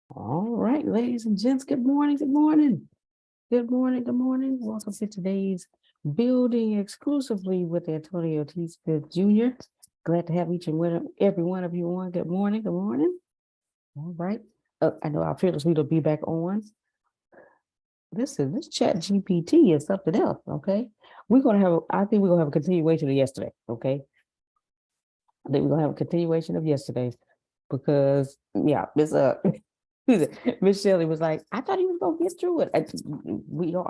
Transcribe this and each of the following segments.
All right, ladies and gents, good morning, good morning. Good morning, good morning. Welcome to today's building exclusively with Antonio T. Smith Jr. Glad to have each and every one of you on. Good morning, good morning. All right. I know our fearless leader will be back on. Listen, this ChatGPT is something else, okay? I think we're gonna have a continuation of yesterday, okay? I think we're gonna have a continuation of yesterday because yeah, Miss Shelley was like, I thought he was gonna get through it. I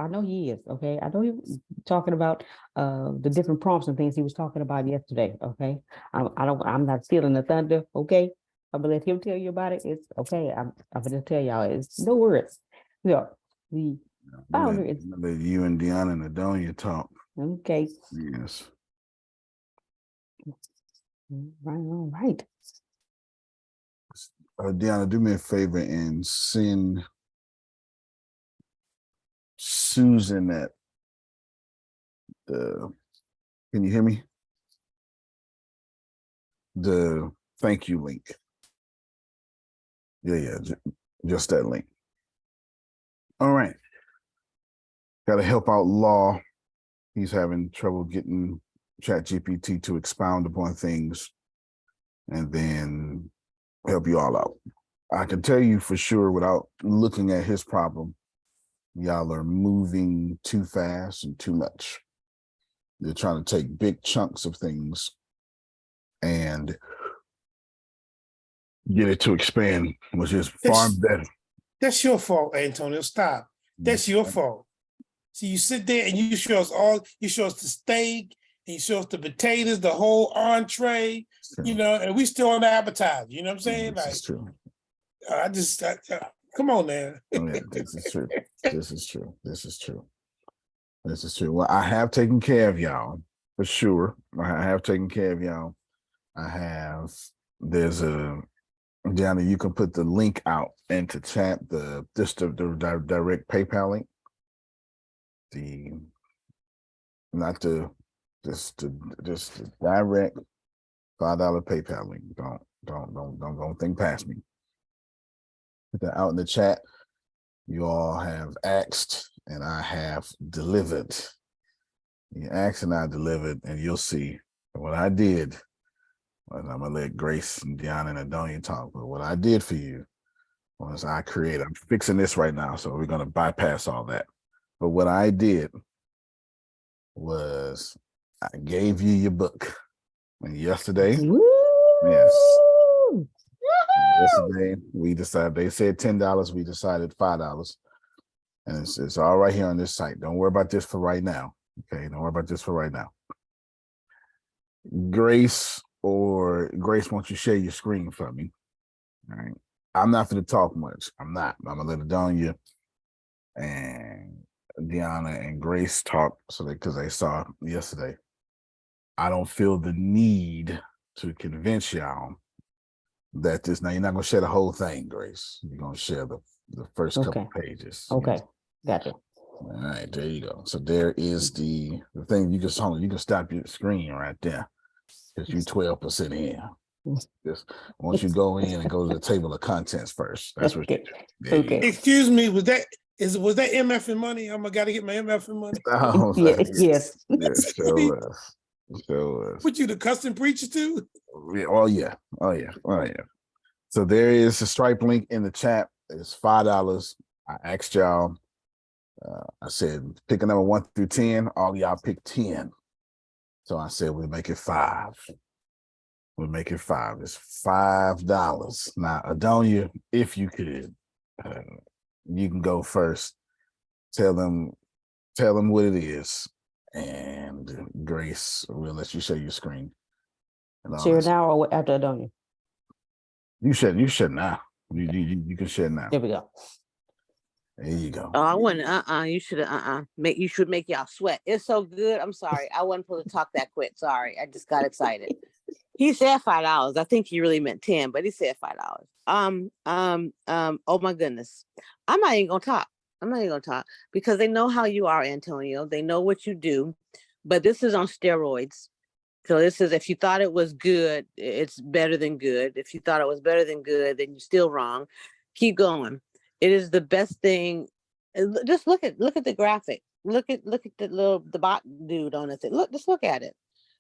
know he is. Okay, I know he was talking about the different prompts and things he was talking about yesterday. Okay, I'm not stealing the thunder. Okay, I'm gonna let him tell you about it. It's okay. I'm gonna tell y'all. It's no worries. Yeah, the founder is Let you and Deanna and Adonia talk. okay. Yes. All right. Deanna, do me a favor and send Susan that the. Can you hear me? The thank you link. Yeah, just that link. All right. Got to help out Law. He's having trouble getting ChatGPT to expound upon things, and then help you all out. I can tell you for sure without looking at his problem, y'all are moving too fast and too much. You're trying to take big chunks of things and get it to expand, which is far better. That's your fault, Antonio. Stop. That's your fault. See, you sit there and you show us the steak, and you show us the potatoes, the whole entree, and we still on the appetizer. You know what I'm saying? This is true. Come on, man. Oh, yeah, this is true. This is true. This is true. This is true. Well, I have taken care of y'all for sure. I have taken care of y'all. There's a, Johnny, you can put the link out into chat, the direct PayPal link. Just the direct $5 PayPal link. Don't think past me. Put that out in the chat. You all have asked and I have delivered. You asked and I delivered, and you'll see what I did. I'm gonna let Grace and Deanna and Adonia talk, but what I did for you was I'm fixing this right now, so we're gonna bypass all that. But what I did was I gave you your book. And yesterday, yesterday we decided, they said $10, we decided $5. And it's all right here on this site. Don't worry about this for right now. Okay, don't worry about this for right now. Grace, won't you share your screen for me? All right. I'm not going to talk much. I'm not. I'm going to let Adonia and Deanna and Grace talk because they saw yesterday. I don't feel the need to convince y'all that now you're not going to share the whole thing, Grace. You're going to share the first couple pages. Okay, gotcha. All right, there you go. So there is the thing. You can stop your screen right there because you're 12% in. Just once you go in and go to the table of contents first. That's what you do. Okay. Excuse me, was that MF and money? I'm gotta get my MF and money. Oh, yes. So Put you the custom preacher too? Oh yeah. So there is a Stripe link in the chat. It's $5. I asked y'all. I said pick a number 1 through 10. All y'all pick 10. So I said we'll make it 5. We'll make it 5. It's $5. Now, Adonia, if you could, you can go first. Tell them what it is, and Grace will let you share your screen. Share now or after Adonia? You should now. You can share now. There we go. There you go. Oh, I wouldn't. You should. You should make y'all sweat. It's so good. I'm sorry. I wasn't supposed to talk that quick. Sorry. I just got excited. He said $5. I think he really meant 10, but he said $5. Oh my goodness. I'm not even gonna talk because they know how you are, Antonio. They know what you do, but this is on steroids. So this is, if you thought it was good, it's better than good. If you thought it was better than good, then you're still wrong. Keep going. It is the best thing. Just look at the graphic. Look at the bot dude on it. Just look at it.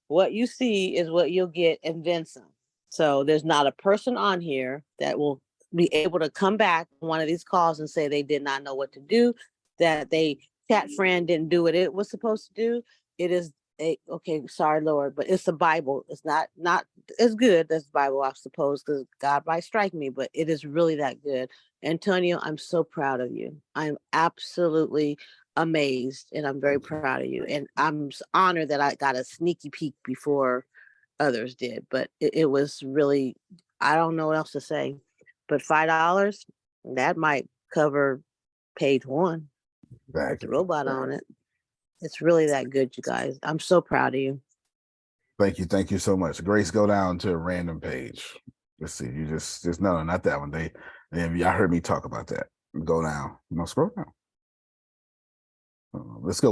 What you see is what you'll get, and then some. So there's not a person on here that will be able to come back on one of these calls and say they did not know what to do, that they chat friend didn't do what it was supposed to do. It is okay, sorry, Lord, but it's the Bible. It's not as good as the Bible, I suppose, because God might strike me, but it is really that good. Antonio, I'm so proud of you. I'm absolutely amazed, and I'm very proud of you. And I'm honored that I got a sneaky peek before others did, but it was really, I don't know what else to say, but $5, that might cover page one with the Exactly. robot on it. It's really that good, you guys. I'm so proud of you. Thank you. Thank you so much. Grace, go down to a random page. Let's see. You just no, not that one. Y'all heard me talk about that. Go down. No, scroll down. Let's go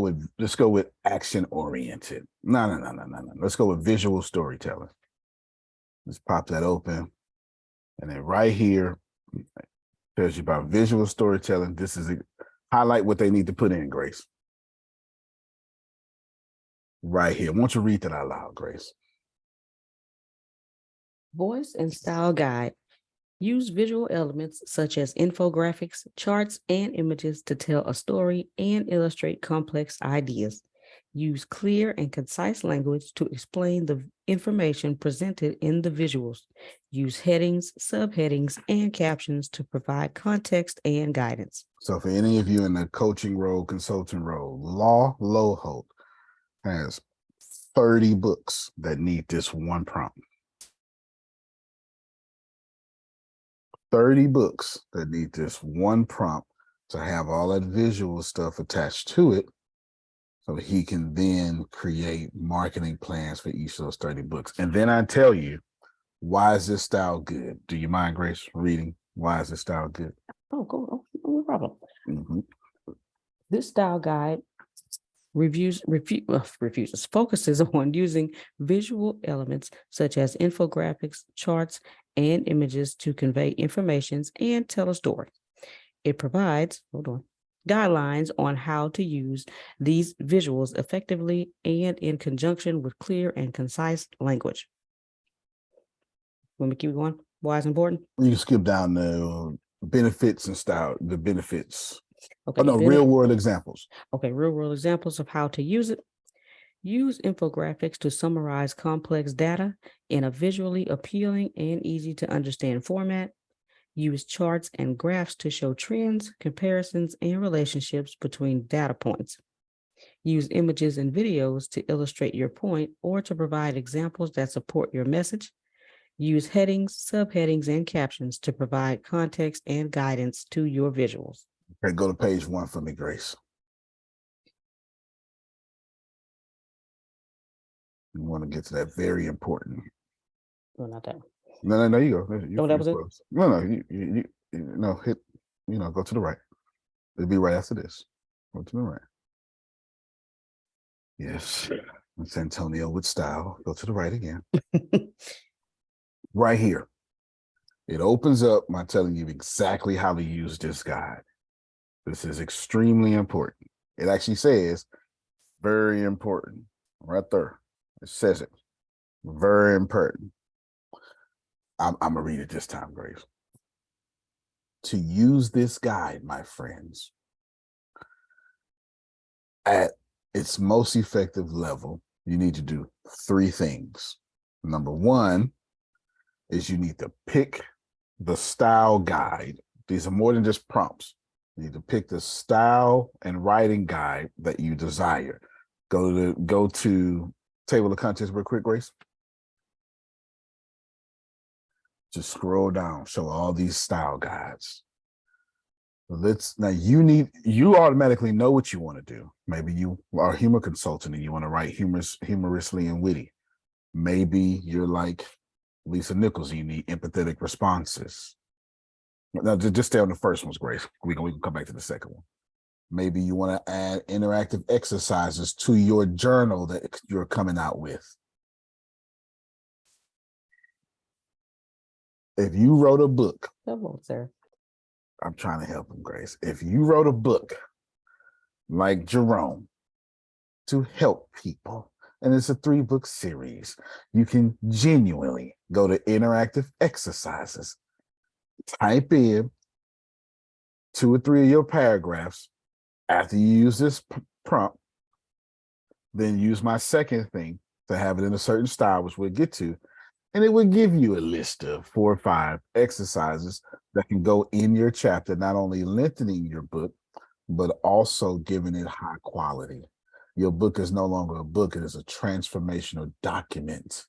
with action oriented. No. Let's go with visual storytelling. Let's pop that open. And then right here tells you about visual storytelling. This is highlight what they need to put in, Grace. Right here. Won't you read that out loud, Grace? Voice and style guide. Use visual elements such as infographics, charts, and images to tell a story and illustrate complex ideas. Use clear and concise language to explain the information presented in the visuals. Use headings, subheadings, and captions to provide context and guidance. So for any of you in the coaching role, consulting role, Law Loholt has 30 books that need this one prompt. 30 books that need this one prompt to have all that visual stuff attached to it, so he can then create marketing plans for each of those 30 books. And then I tell you, why is this style good? Do you mind, Grace, reading? Why is this style good? Oh, cool. Oh, no problem. Mm-hmm. This style guide focuses on using visual elements such as infographics, charts, and images to convey informations and tell a story. It provides, guidelines on how to use these visuals effectively and in conjunction with clear and concise language. Want me to keep going? Why it's important? You can skip down the benefits and style, the benefits. Okay. Real world examples. Okay, real world examples of how to use it. Use infographics to summarize complex data in a visually appealing and easy to understand format. Use charts and graphs to show trends, comparisons, and relationships between data points. Use images and videos to illustrate your point or to provide examples that support your message. Use headings, subheadings, and captions to provide context and guidance to your visuals. Okay, go to page 1 for me, Grace. You want to get to that very important. No, not that. No, you go. That was it? No, you hit, go to the right. It'll be right after this. Go to the right. Yes, it's Antonio with style. Go to the right again. Right here. It opens up by telling you exactly how to use this guide. This is extremely important. It actually says very important right there. It says it. Very important. I'm going to read it this time, Grace. To use this guide, my friends, at its most effective level, you need to do 3 things. Number 1 is you need to pick the style guide. These are more than just prompts. You need to pick the style and writing guide that you desire. Go to table of contents real quick, Grace. Just scroll down, show all these style guides. You automatically know what you want to do. Maybe you are a humor consultant and you want to write humorously and witty. Maybe you're like Lisa Nichols and you need empathetic responses. Now, just stay on the first one's, Grace. We can come back to the second one. Maybe you want to add interactive exercises to your journal that you're coming out with. If you wrote a book, Come on, sir. I'm trying to help him, Grace. If you wrote a book like Jerome to help people, and it's a 3-book series, you can genuinely go to interactive exercises, type in 2 or 3 of your paragraphs after you use this prompt, then use my second thing to have it in a certain style, which we'll get to, and it will give you a list of 4 or 5 exercises that can go in your chapter, not only lengthening your book, but also giving it high quality. Your book is no longer a book, it is a transformational document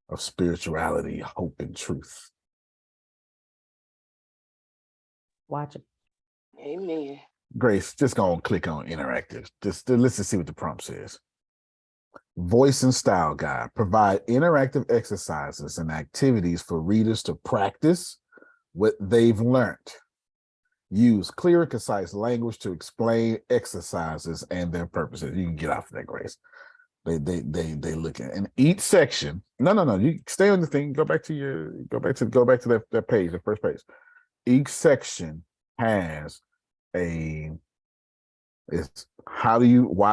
of spirituality, hope, and truth. Watch it. Amen. Grace, just go and click on interactive. Let's just see what the prompt says. Voice and style guide. Provide interactive exercises and activities for readers to practice what they've learned. Use clear and concise language to explain exercises and their purposes. You can get off of that, Grace. They look at, and each section. No. You stay on the thing. Go back to that page, the first page. Each section has why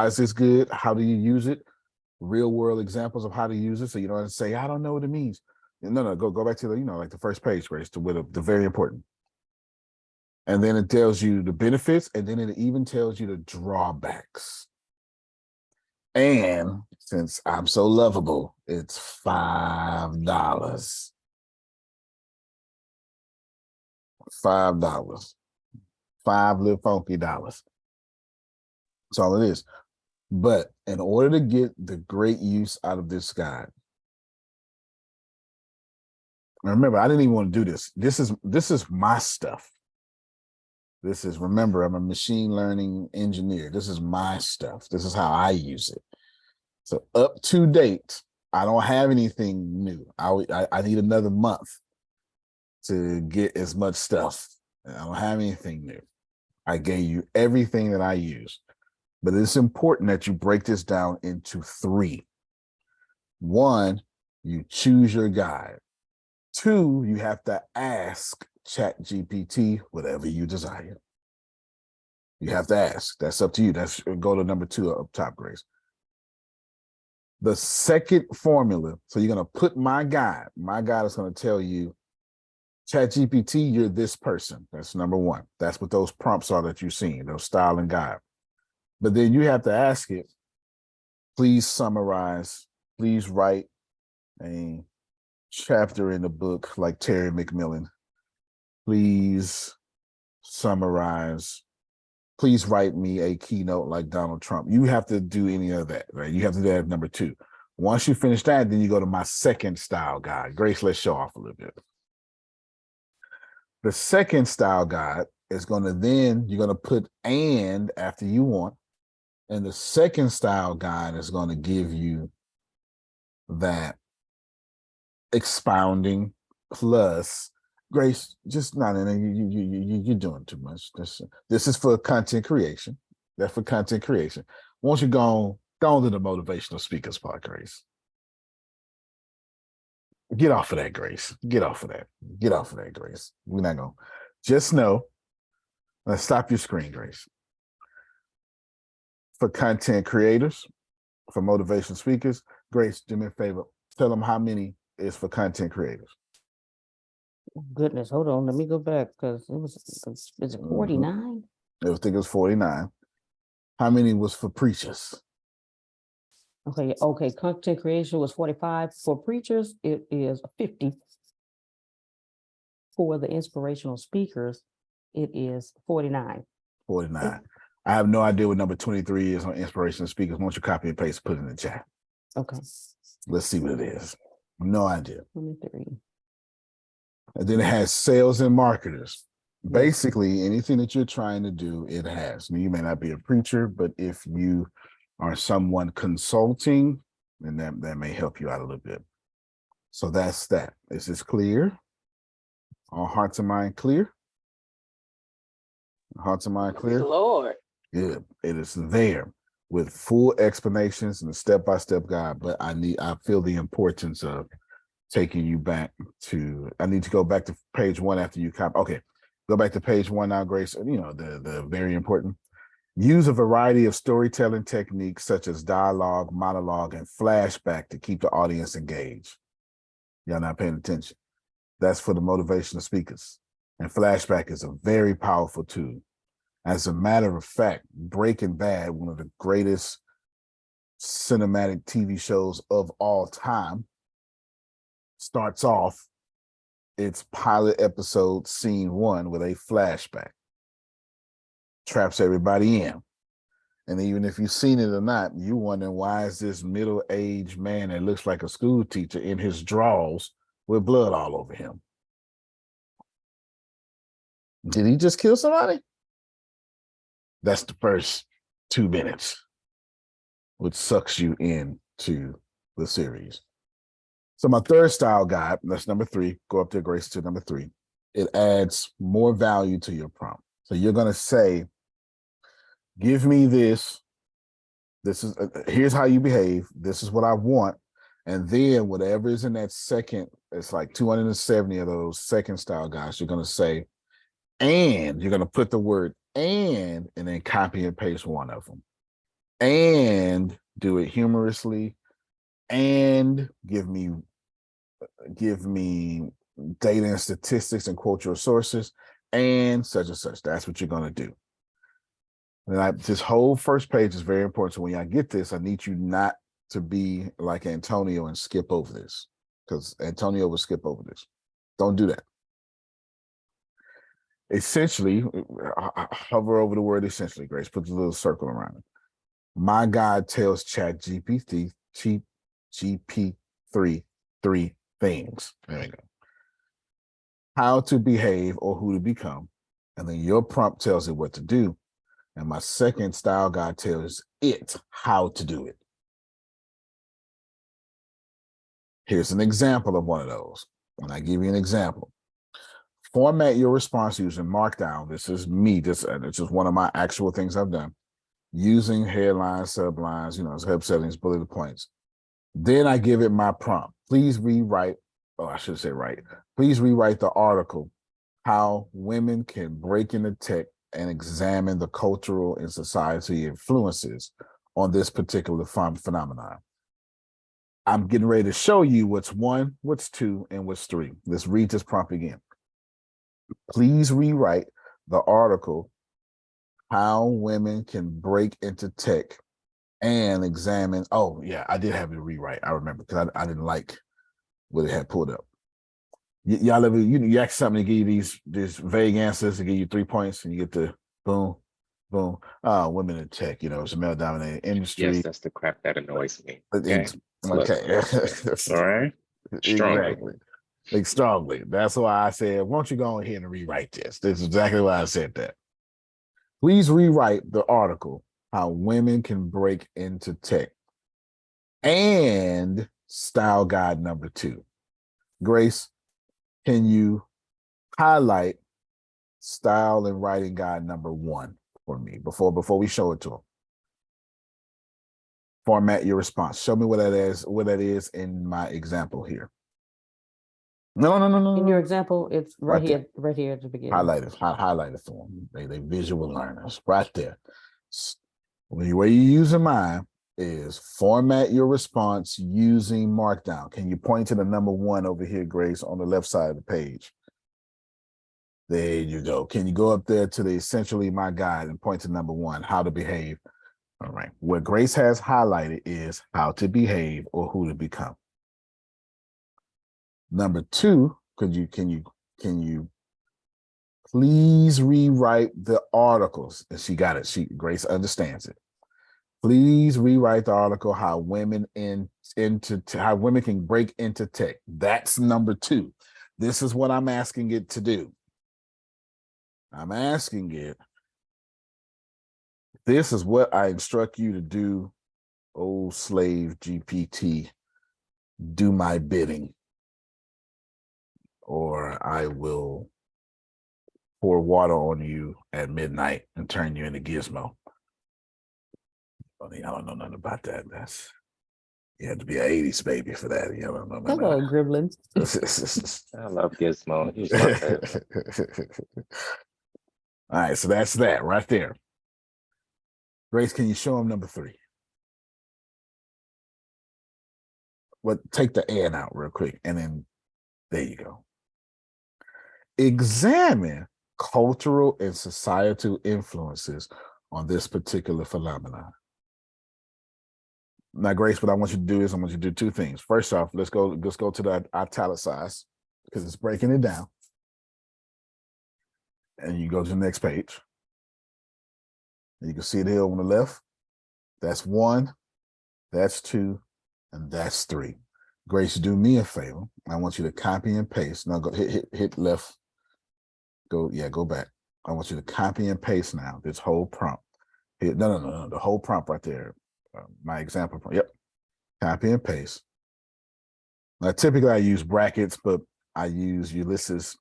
is this good? How do you use it? Real world examples of how to use it. So you don't say, I don't know what it means. No, go back to the, like the first page, Grace, to with the very important. And then it tells you the benefits, and then it even tells you the drawbacks. And since I'm so lovable, it's $5. $5. 5 little funky dollars. That's all it is. But in order to get the great use out of this guide, and remember, I didn't even want to do this. This is my stuff. Remember, I'm a machine learning engineer. This is my stuff. This is how I use it. So up to date, I don't have anything new. I need another month to get as much stuff. I don't have anything new. I gave you everything that I use. But it's important that you break this down into 3. 1, you choose your guide. 2, you have to ask ChatGPT whatever you desire. You have to ask. That's up to you. That's go to number 2 up top, Grace. The second formula, so you're going to put my guide. My guide is going to tell you, ChatGPT, you're this person. That's number 1. That's what those prompts are that you've seen, those style and guide. But then you have to ask it, please summarize, please write a chapter in the book like Terry McMillan. Please summarize, please write me a keynote like Donald Trump. You have to do any of that, right? You have to do that at number 2. Once you finish that, then you go to my second style guide. Grace, let's show off a little bit. The second style guide is you're going to put and after you want. And the second style guide is going to give you that expounding plus Grace. Just not in you're doing too much. This is for content creation. That's for content creation. Once you go on to the motivational speakers part, Grace. Get off of that, Grace. Get off of that, Grace. We're not going. Just know. Let's stop your screen, Grace. For content creators, for motivation speakers, Grace, do me a favor. Tell them how many is for content creators. Goodness, hold on. Let me go back because is it 49? I think it was 49. How many was for preachers? Okay. Content creation was 45. For preachers, it is 50. For the inspirational speakers, it is 49. 49. I have no idea what number 23 is on inspirational speakers. Once you copy and paste, put it in the chat. Okay. Let's see what it is. No idea. 23. And then it has sales and marketers. Basically, anything that you're trying to do, it has. You may not be a preacher, but if you are someone consulting, then that may help you out a little bit. So that's that. Is this clear? All hearts and mind clear? Hearts and mind clear? Lord. Good. It is there with full explanations and a step-by-step guide, but I feel the importance of taking you back to, I need to go back to page 1 after you copy. Okay. Go back to page 1 now, Grace. You know, the very important. Use a variety of storytelling techniques such as dialogue, monologue, and flashback to keep the audience engaged. Y'all not paying attention. That's for the motivational speakers. And flashback is a very powerful tool. As a matter of fact, Breaking Bad, one of the greatest cinematic TV shows of all time, starts off its pilot episode, scene 1, with a flashback. Traps everybody in. And even if you've seen it or not, you wondering why is this middle-aged man that looks like a school teacher in his drawers with blood all over him? Did he just kill somebody? That's the first 2 minutes, which sucks you into the series. So my third style guide, that's number 3. Go up there, Grace, to number 3. It adds more value to your prompt. So you're going to say, give me this. This is here's how you behave. This is what I want. And then whatever is in that second, it's like 270 of those second style guides, you're going to say, and you're going to put the word and then copy and paste one of them. And do it humorously. And give me data and statistics and quote your sources and such and such. That's what you're going to do. And this whole first page is very important. So when y'all get this, I need you not to be like Antonio and skip over this, because Antonio will skip over this. Don't do that. Essentially, hover over the word essentially, Grace. Put the little circle around it. My guide tells ChatGPT three things. There we go. How to behave or who to become. And then your prompt tells it what to do. And my second style guide tells it how to do it. Here's an example of one of those. And I give you an example. Format your response using Markdown. This is me. This is one of my actual things I've done. Using headlines, sublines, help settings, bullet points. Then I give it my prompt. Please rewrite, please rewrite the article, How Women Can Break into Tech and Examine the Cultural and Society Influences on this particular phenomenon. I'm getting ready to show you what's 1, what's 2, and what's 3. Let's read this prompt again. Please rewrite the article, How Women Can Break into Tech and Examine. Oh, yeah, I did have to rewrite. I remember, because I didn't like what it had pulled up. Y'all ever, you ask something to give you these vague answers to give you 3 points, and you get the boom, boom. Women in tech, it's a male-dominated industry. Yes, that's the crap that annoys me. Okay. All right. Exactly. Like strongly. That's why I said, won't you go ahead and rewrite this? This is exactly why I said that. Please rewrite the article, How Women Can Break into Tech and style guide number 2. Grace, can you highlight style and writing guide number 1 for me before we show it to them? Format your response. Show me what that is in my example here. No. In your example, it's right here at the beginning. Highlight it for them. They visual learners right there. The way you using mine is format your response using Markdown. Can you point to the number 1 over here, Grace, on the left side of the page? There you go. Can you go up there to the essentially my guide and point to number 1, how to behave? All right. What Grace has highlighted is how to behave or who to become. Number 2, can you please rewrite the articles? And she got it. Grace understands it. Please rewrite the article, How Women How Women Can Break into Tech. That's number 2. This is what I'm asking it to do. I'm asking it, this is what I instruct you to do, old slave GPT, do my bidding, or I will pour water on you at midnight and turn you into Gizmo. I don't know nothing about that. You had to be an 80s baby for that. You know, no, no, no. Hello, Gremlins. I love Gizmo. He's my favorite. All right, so that's that right there. Grace, can you show him number 3? But take the and out real quick, and then there you go. Examine cultural and societal influences on this particular phenomenon. Now, Grace, what I want you to do is I want you to do 2 things. First off, let's go to the italicized because it's breaking it down. And you go to the next page. And you can see it here on the left. That's 1, that's 2, and that's 3. Grace, do me a favor. I want you to copy and paste. Now go hit left. Go back. I want you to copy and paste now this whole prompt. No, the whole prompt right there. My example prompt. Yep. Copy and paste. Now, typically I use brackets, but I use Ulysses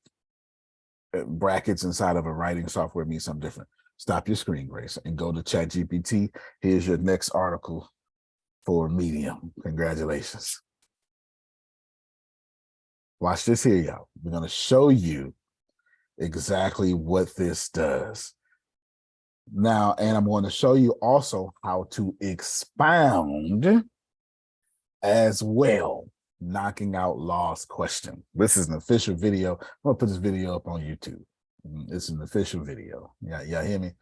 brackets inside of a writing software means something different. Stop your screen, Grace, and go to ChatGPT. Here's your next article for Medium. Congratulations. Watch this here, y'all. We're going to show you exactly what this does. Now, and I'm going to show you also how to expound as well, knocking out lost question. This is an official video. I'm going to put this video up on YouTube. It's an official video. Yeah, y'all hear me?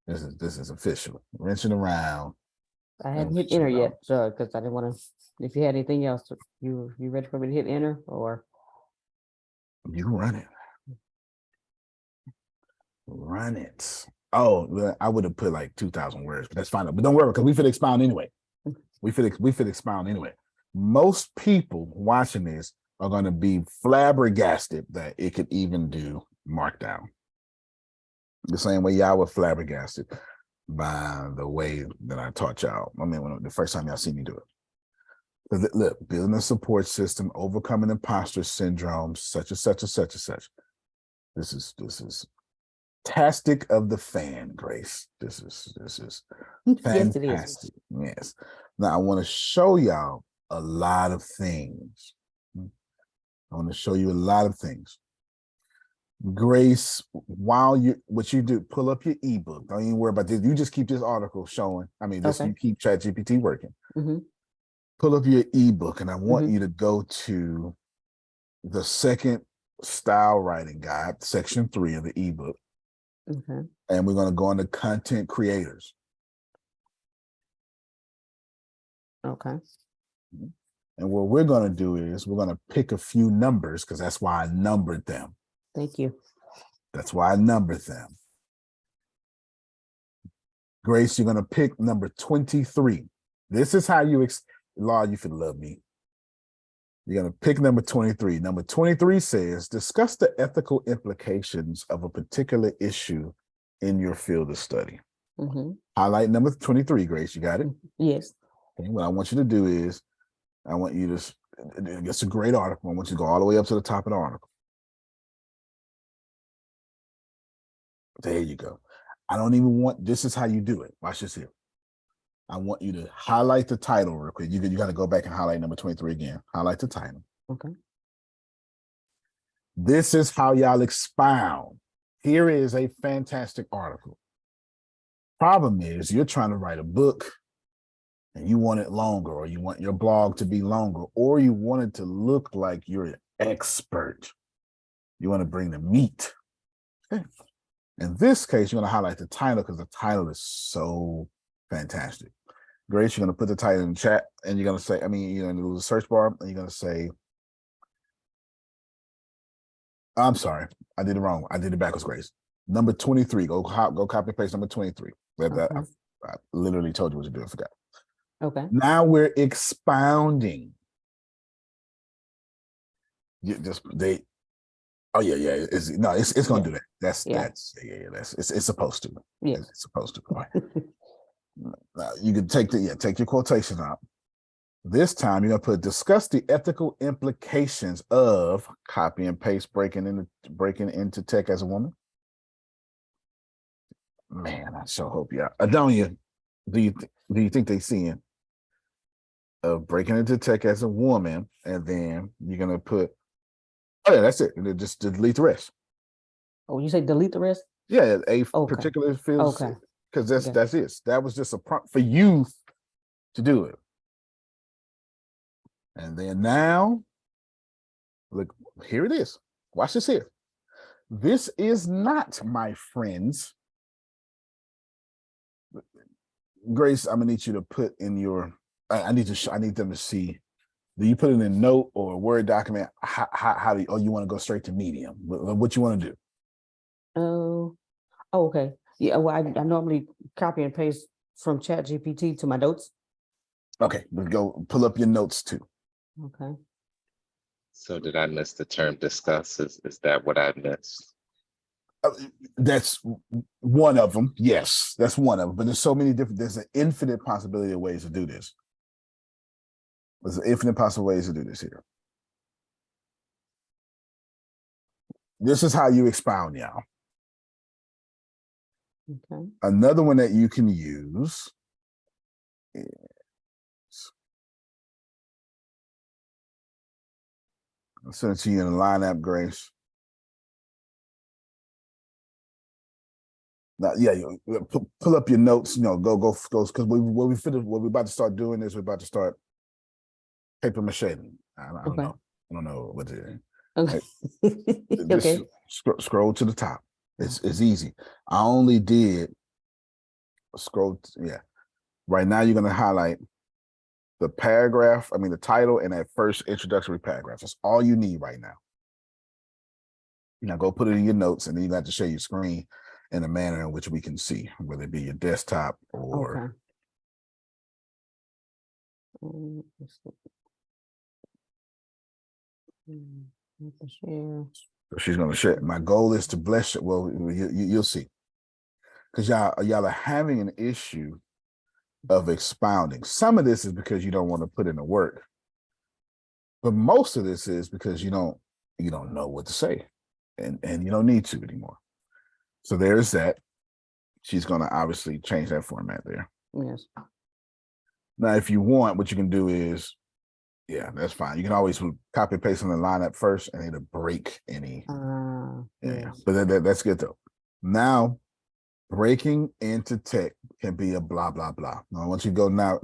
This is official. Wrenching around. I hadn't hit enter yet, so because I didn't want to. If you had anything else, you ready for me to hit enter or? You run it. Run it. Oh, well, I would have put like 2,000 words, but that's fine. But don't worry, because we fit expound anyway. We fit expound anyway. Most people watching this are going to be flabbergasted that it could even do markdown. The same way y'all were flabbergasted by the way that I taught y'all. I mean, the first time y'all see me do it. Look, building a support system, overcoming imposter syndrome, such and such and such and such. This is tastic of the fan, Grace. This is fantastic. Yes, it is. Yes. Now I want to show y'all a lot of things. I want to show you a lot of things. Grace, what you do, pull up your ebook. Don't even worry about this. You just keep this article showing. I mean, this, you keep ChatGPT working. Mm-hmm. Pull up your ebook, and I want you to go to the second style writing guide, section 3 of the ebook. Okay. And we're going to go into content creators. Okay. And what we're going to do is we're going to pick a few numbers because that's why I numbered them. Thank you. That's why I numbered them. Grace, you're going to pick number 23. This is how you, Law, you should love me. You're going to pick number 23. Number 23 says, discuss the ethical implications of a particular issue in your field of study. Highlight number 23, Grace. You got it? Yes. Okay, what I want you to do is, I want you to, it's a great article. I want you to go all the way up to the top of the article. There you go. I don't even want, this is how you do it. Watch this here. I want you to highlight the title real quick. You got to go back and highlight number 23 again. Highlight the title. Okay. This is how y'all expound. Here is a fantastic article. Problem is, you're trying to write a book and you want it longer, or you want your blog to be longer, or you want it to look like you're an expert. You want to bring the meat. Okay. In this case, you're going to highlight the title because the title is so fantastic. Grace, you're going to put the title in the chat, and you're going to say, in the search bar, and you're going to say, I'm sorry, I did it wrong. I did it backwards, Grace. Number 23, go copy and paste number 23. I literally told you what to do, I forgot. Okay. Now we're expounding. It's gonna do that. It's supposed to. Yes. It's supposed to. Right. You can take your quotations out. This time you're gonna put discuss the ethical implications of copy and paste breaking into tech as a woman. Man, I sure hope y'all. Adonia, do you think they seeing? of breaking into tech as a woman, and then you're gonna put, oh yeah, that's it. And then just delete the rest. Oh, you say delete the rest? Yeah, a Okay. particular field, Okay. because Okay. that's it. That was just a prompt for you to do it. And then now, look, here it is. Watch this here. This is not, my friends. Grace, I'm gonna need you to put in your. I need them to see. Do you put it in a note or a Word document? How do you? Oh, you want to go straight to Medium? What you want to do? Oh, okay. Yeah, well, I normally copy and paste from ChatGPT to my notes. Okay, but go pull up your notes too. Okay. So did I miss the term discuss? Is that what I missed? That's one of them. Yes, that's one of them. But there's so many different. There's an infinite possibility of ways to do this. There's an infinite possible ways to do this here. This is how you expound, y'all. Okay. Another one that you can use is, I'll send it to you in a line app, Grace. Now, yeah, pull up your notes. You know, go, because what we're about to start doing is we're about to start paper mache. I don't know. I don't know what to do. Okay. Just scroll to the top. It's easy. I only did scroll. Yeah. Right now, you're gonna highlight the paragraph. I mean, the title and that first introductory paragraph. That's all you need right now. Now go put it in your notes, and then you have to share your screen in a manner in which we can see, whether it be your desktop or. Share. So she's gonna share. My goal is to bless you. Well, you'll see, because y'all are having an issue of expounding. Some of this is because you don't want to put in the work, but most of this is because you don't know what to say, and you don't need to anymore. So there's that. She's gonna obviously change that format there. Yes. Now, if you want, what you can do is, yeah, that's fine. You can always copy and paste on the lineup first, and it'll break any. Yeah. But that's good though. Now, breaking into tech can be a blah blah blah. Now, I want you to go now.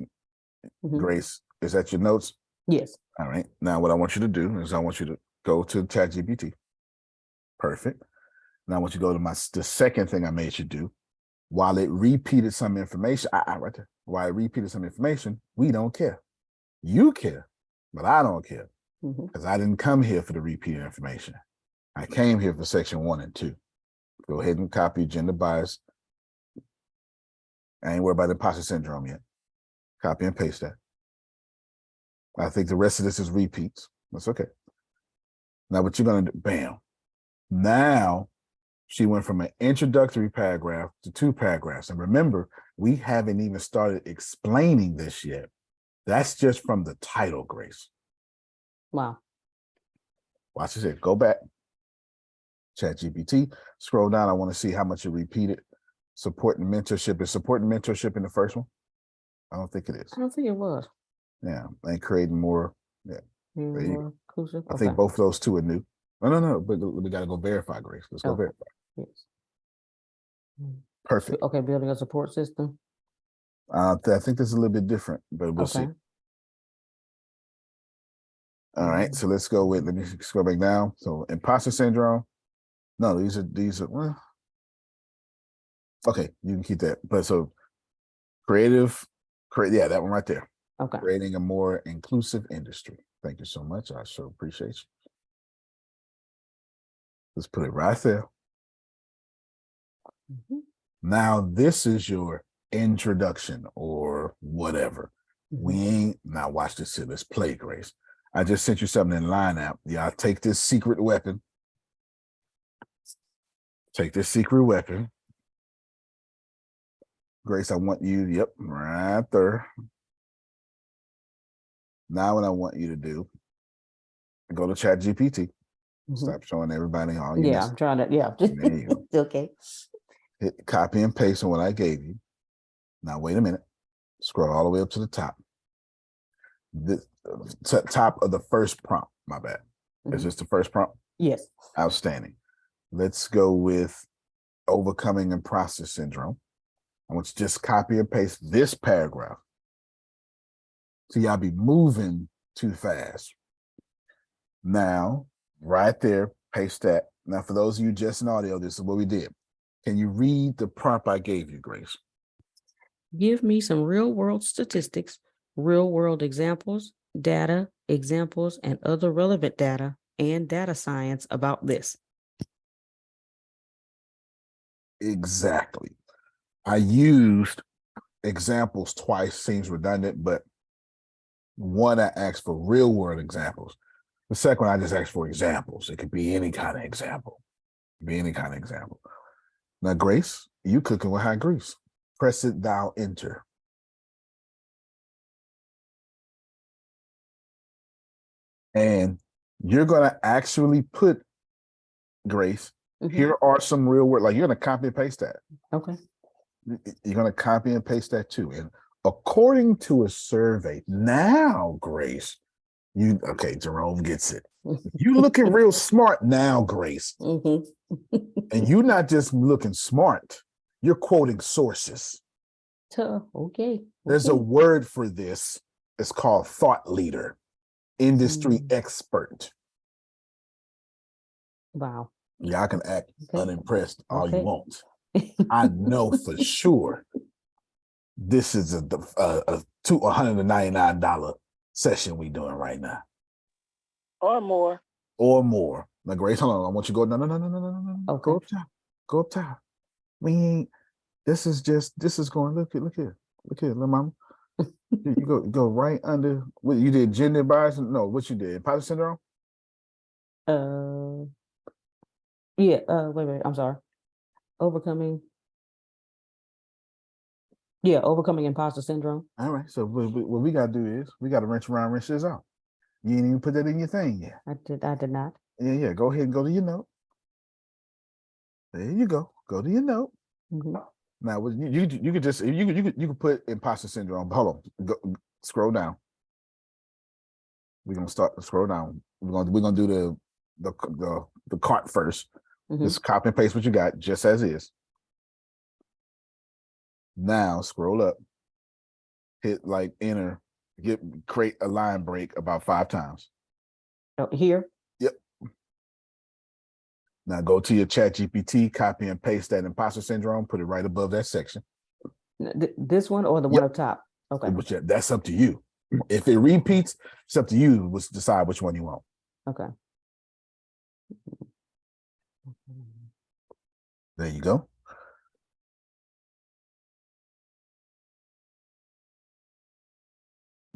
Grace, is that your notes? Yes. All right. Now, what I want you to do is I want you to go to ChatGPT. Perfect. Now, I want you to go to the second thing I made you do. While it repeated some information, right there. While it repeated some information, we don't care. You care, but I don't care, because I didn't come here for the repeated information. I came here for section 1 and 2. Go ahead and copy gender bias. I ain't worried about imposter syndrome yet. Copy and paste that. I think the rest of this is repeats. That's okay. Now, what you're going to do, bam. Now, she went from an introductory paragraph to 2 paragraphs. And remember, we haven't even started explaining this yet. That's just from the title, Grace. Wow. Watch this here. Go back. ChatGPT. Scroll down. I want to see how much you repeated. Support and mentorship. Is support and mentorship in the first one? I don't think it is. I don't think it was. Yeah. And creating more. Yeah. More inclusive. I think both of those 2 are new. No. But we got to go verify, Grace. Let's go verify. Yes. Perfect. Okay. Building a support system. I think this is a little bit different, but we'll see. All right, so let's go with, let me scroll back down. So imposter syndrome. No, these are, well, okay, you can keep that. But so yeah, that one right there. Okay. Creating a more inclusive industry. Thank you so much. I sure appreciate you. Let's put it right there. Now, this is your introduction or whatever. We ain't, now watch this here. Let's play, Grace. I just sent you something in line app. Y'all take this secret weapon. Take this secret weapon. Grace, I want you, yep, right there. Now what I want you to do, go to ChatGPT. Stop showing everybody all your I'm trying to, There you go. Okay. Hit copy and paste on what I gave you. Now, wait a minute. Scroll all the way up to the top. the top of the first prompt. My bad. Is Mhm. this the first prompt? Yes. Outstanding. Let's go with overcoming imposter syndrome. I want you to just copy and paste this paragraph. So y'all be moving too fast. Now, right there, paste that. Now, for those of you just in audio, this is what we did. Can you read the prompt I gave you, Grace? Give me some real world statistics, real world examples, data, examples, and other relevant data and data science about this. Exactly. I used examples twice, seems redundant, but one, I asked for real world examples. The second one, I just asked for examples. It could be any kind of example. Be any kind of example. Now, Grace, you cooking with hot grease. Press it down, enter. And you're going to actually put, Grace, Mhm. here are some real words. Like you're going to copy and paste that. Okay. You're going to copy and paste that too. And according to a survey, now, Grace, Jerome gets it. You looking real smart now, Grace. Mhm. And you're not just looking smart, you're quoting sources. Okay. There's a word for this. It's called thought leader, industry expert. Wow. Yeah, I can act unimpressed all you Okay. want. I know for sure this is a $199 session we doing right now. Or more. Or more. Now, Grace, hold on. I want you to go. No. Okay. Go up top. Go up top. We ain't. This is going. Look here, little mama. You go right under. What you did? Gender bias? No, what you did? Imposter syndrome? Yeah. Wait. I'm sorry. Overcoming. Yeah, overcoming imposter syndrome. All right. So what we gotta do is we gotta wrench around, wrench this out. You ain't even put that in your thing yet. I did not. Yeah. Go ahead and go to your note. There you go. Go to your note. Mhm. Now, you could just you could put imposter syndrome. Hold on. Go, scroll down. We're gonna scroll down. We're gonna do the cart first. Mhm. Just copy and paste what you got, just as is. Now scroll up, hit like enter, create a line break about 5 times. Oh, here. Yep. Now go to your ChatGPT, copy and paste that imposter syndrome, put it right above that section. This one or the one up top? Okay. That's up to you. If it repeats, it's up to you to decide which one you want. Okay. There you go.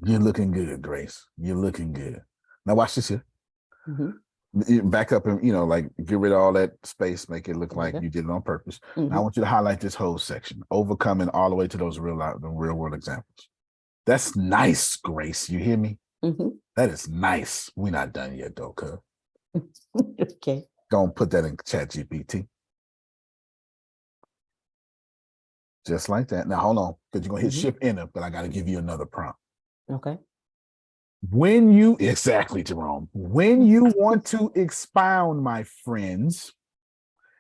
You're looking good, Grace. You're looking good. Now watch this here. Mhm. Back up and like get rid of all that space, make it look like Okay. you did it on purpose. Mhm. Now I want you to highlight this whole section, overcoming all the way to those real world examples. That's nice, Grace. You hear me? Mhm. That is nice. We're not done yet, though, cuz. Okay. Go and put that in ChatGPT. Just like that. Now hold on, because you're gonna hit Mhm. Shift Enter, but I gotta give you another prompt. Okay. Exactly, Jerome. When you want to expound, my friends,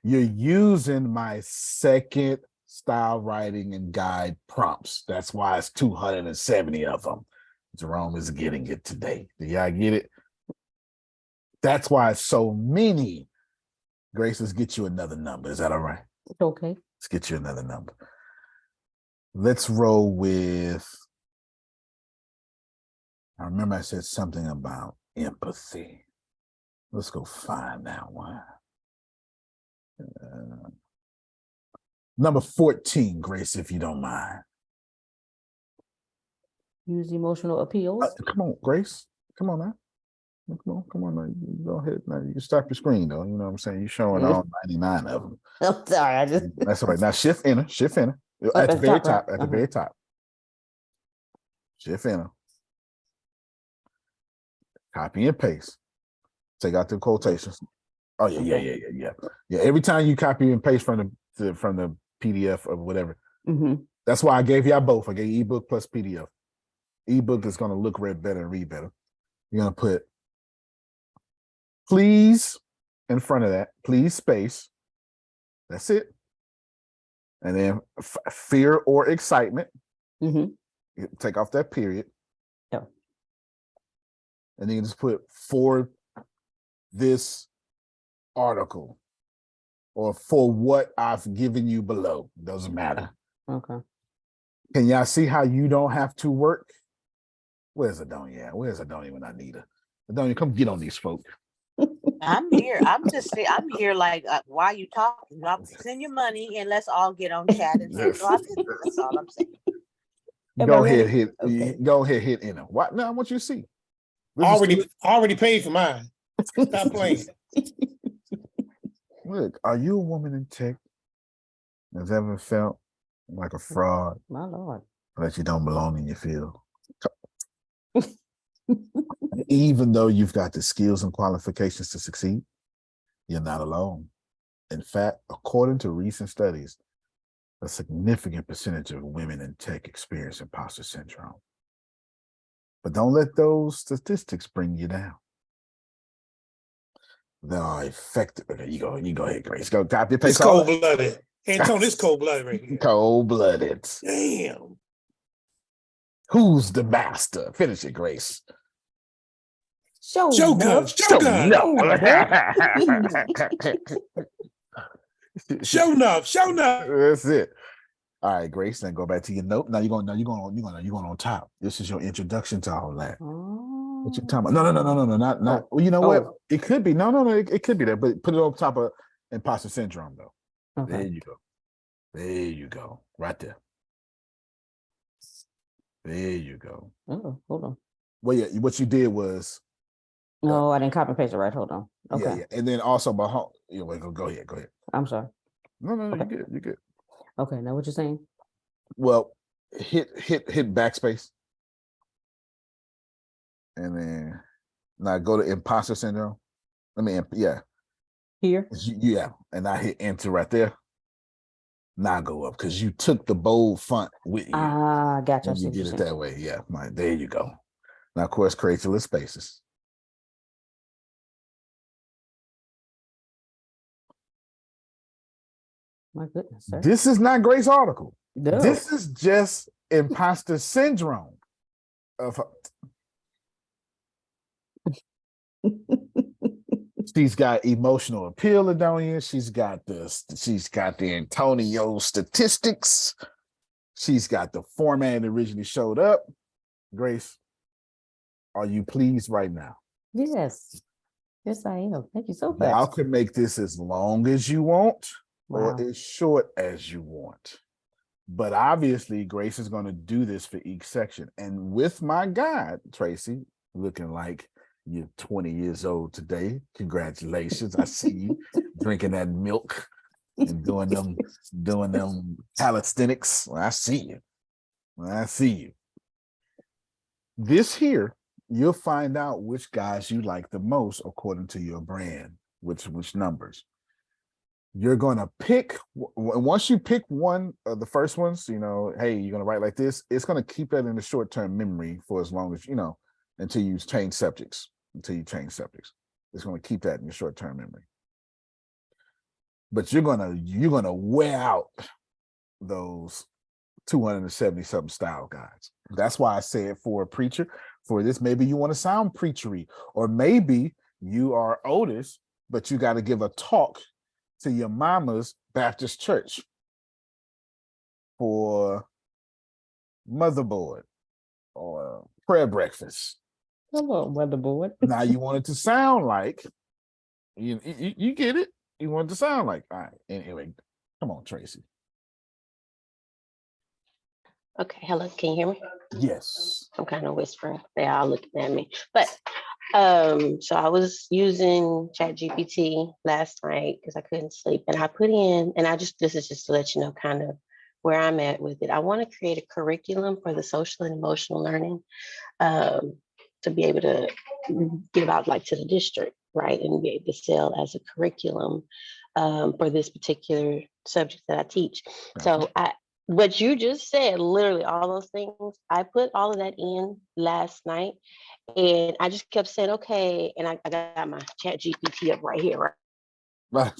you're using my second style writing and guide prompts. That's why it's 270 of them. Jerome is getting it today. Do y'all get it? That's why it's so many. Grace, let's get you another number. Is that all right? Okay. Let's get you another number. Let's roll with, I remember I said something about empathy. Let's go find that one. Number 14, Grace, if you don't mind. Use emotional appeals. Come on, Grace. Come on now. Come on. Now. You go ahead. Now you can stop your screen, though. You know what I'm saying? You're showing all 99 of them. I'm sorry. I just. That's all right. Now shift enter. At the At very top, top. right? At the very top. Shift enter. Copy and paste. Take out the quotations. Oh yeah. Yeah. Every time you copy and paste from the PDF or whatever. Mhm. That's why I gave y'all both. I gave you ebook plus PDF. ebook is going to look better and read better. You're going to put please in front of that, please space. That's it. And then fear or excitement. Mhm. You take off that period. Yeah. And then you just put for this article or for what I've given you below. Doesn't matter. Okay. Can y'all see how you don't have to work? Where's Adonia? Where's Adonia when I need her? Adonia, come get on these folks. I'm here. I'm here like, why you talking? Send your money and let's all get on chat and handle our business. That's all I'm saying. Go ahead, hit. Okay. Go ahead, hit enter. What? No, I want you to see. This is Already paid for mine. Stop playing. Look, are you a woman in tech that's ever felt like a fraud My Lord. that you don't belong in your field? Even though you've got the skills and qualifications to succeed, you're not alone. In fact, according to recent studies, a significant percentage of women in tech experience imposter syndrome. But don't let those statistics bring you down. They are effective. Okay, you go ahead, Grace. Go copy paste. It's cold-blooded. Antonio, it's cold-blooded right here. Cold-blooded. Damn. Who's the master? Finish it, Grace. Shogun. Show enough. That's it. All right, Grace. Then go back to your note. Now you're going on top. This is your introduction to all that. Oh. What you talking about? No, not. Well, you know what? It could be. No. It could be there, but put it on top of imposter syndrome, though. Okay. There you go. Right there. There you go. Oh, hold on. Well, yeah. What you did was. No, I didn't copy and paste it right. Hold on. Okay. Yeah. And then also behind. Yeah, wait, go ahead. I'm sorry. No, Okay. you're good. Okay, now what you're saying? Well, hit backspace. And then now go to imposter syndrome. Here? Yeah. And I hit enter right there. Now go up because you took the bold font with you. Gotcha. And you did it that way. Yeah. There you go. Now, of course, create your little spaces. My goodness, sir. This is not Grace's article. No. This is just imposter syndrome. She's got emotional appeal, Adonia. She's got the Antonio statistics. She's got the format that originally showed up. Grace, are you pleased right now? Yes. Yes, I am. Thank you so much. Y'all can make this as long as you want or Wow. as short as you want. But obviously, Grace is going to do this for each section. And with my guide, Tracy, looking like you're 20 years old today. Congratulations. I see you drinking that milk and doing them calisthenics. I see you. This here, you'll find out which guys you like the most according to your brand, which numbers. You're going to pick, once you pick one of the first ones, hey, you're going to write like this. It's going to keep that in the short-term memory for as long as, until you change subjects. It's going to keep that in your short-term memory. But you're going to wear out those 270 something style guides. That's why I said for a preacher, for this, maybe you want to sound preachery, or maybe you are Otis, but you got to give a talk to your mama's Baptist church for motherboard or prayer breakfast. Hello, motherboard. Now you want it to sound like you get it. You want it to sound like, all right. Anyway, come on, Tracy. Okay, hello, can you hear me? Yes. I'm kind of whispering. They're all looking at me. But so I was using ChatGPT last night because I couldn't sleep. And I put in, and this is just to let you know kind of where I'm at with it. I want to create a curriculum for the social and emotional learning to be able to give out like to the district, right? And be able to sell as a curriculum for this particular subject that I teach. So what you just said, literally all those things, I put all of that in last night, and I just kept saying, okay, and I got my chat GPT up right here, right? Right.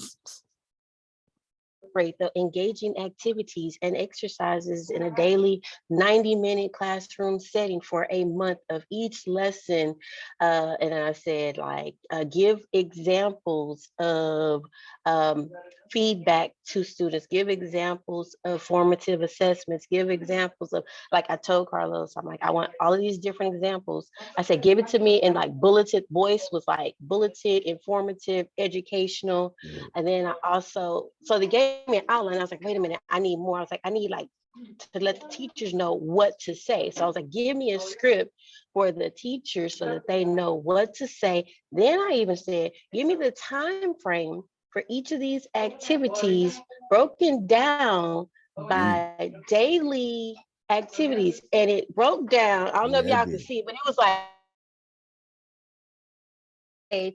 Incorporate the engaging activities and exercises in a daily 90-minute classroom setting for a month of each lesson. And I said, like, give examples of feedback to students, give examples of formative assessments, give examples of, like I told Carlos, I'm like, I want all of these different examples. I said, give it to me in like bulleted voice, was like bulleted, informative, educational. And then I also, so they gave me an outline. I was like, wait a minute, I need more. I was like, I need like to let the teachers know what to say. So I was like, give me a script for the teachers so that they know what to say. Then I even said, give me the time frame for each of these activities broken down by daily activities. And it broke down, I don't know if Yeah, it y'all can did. see, but it was like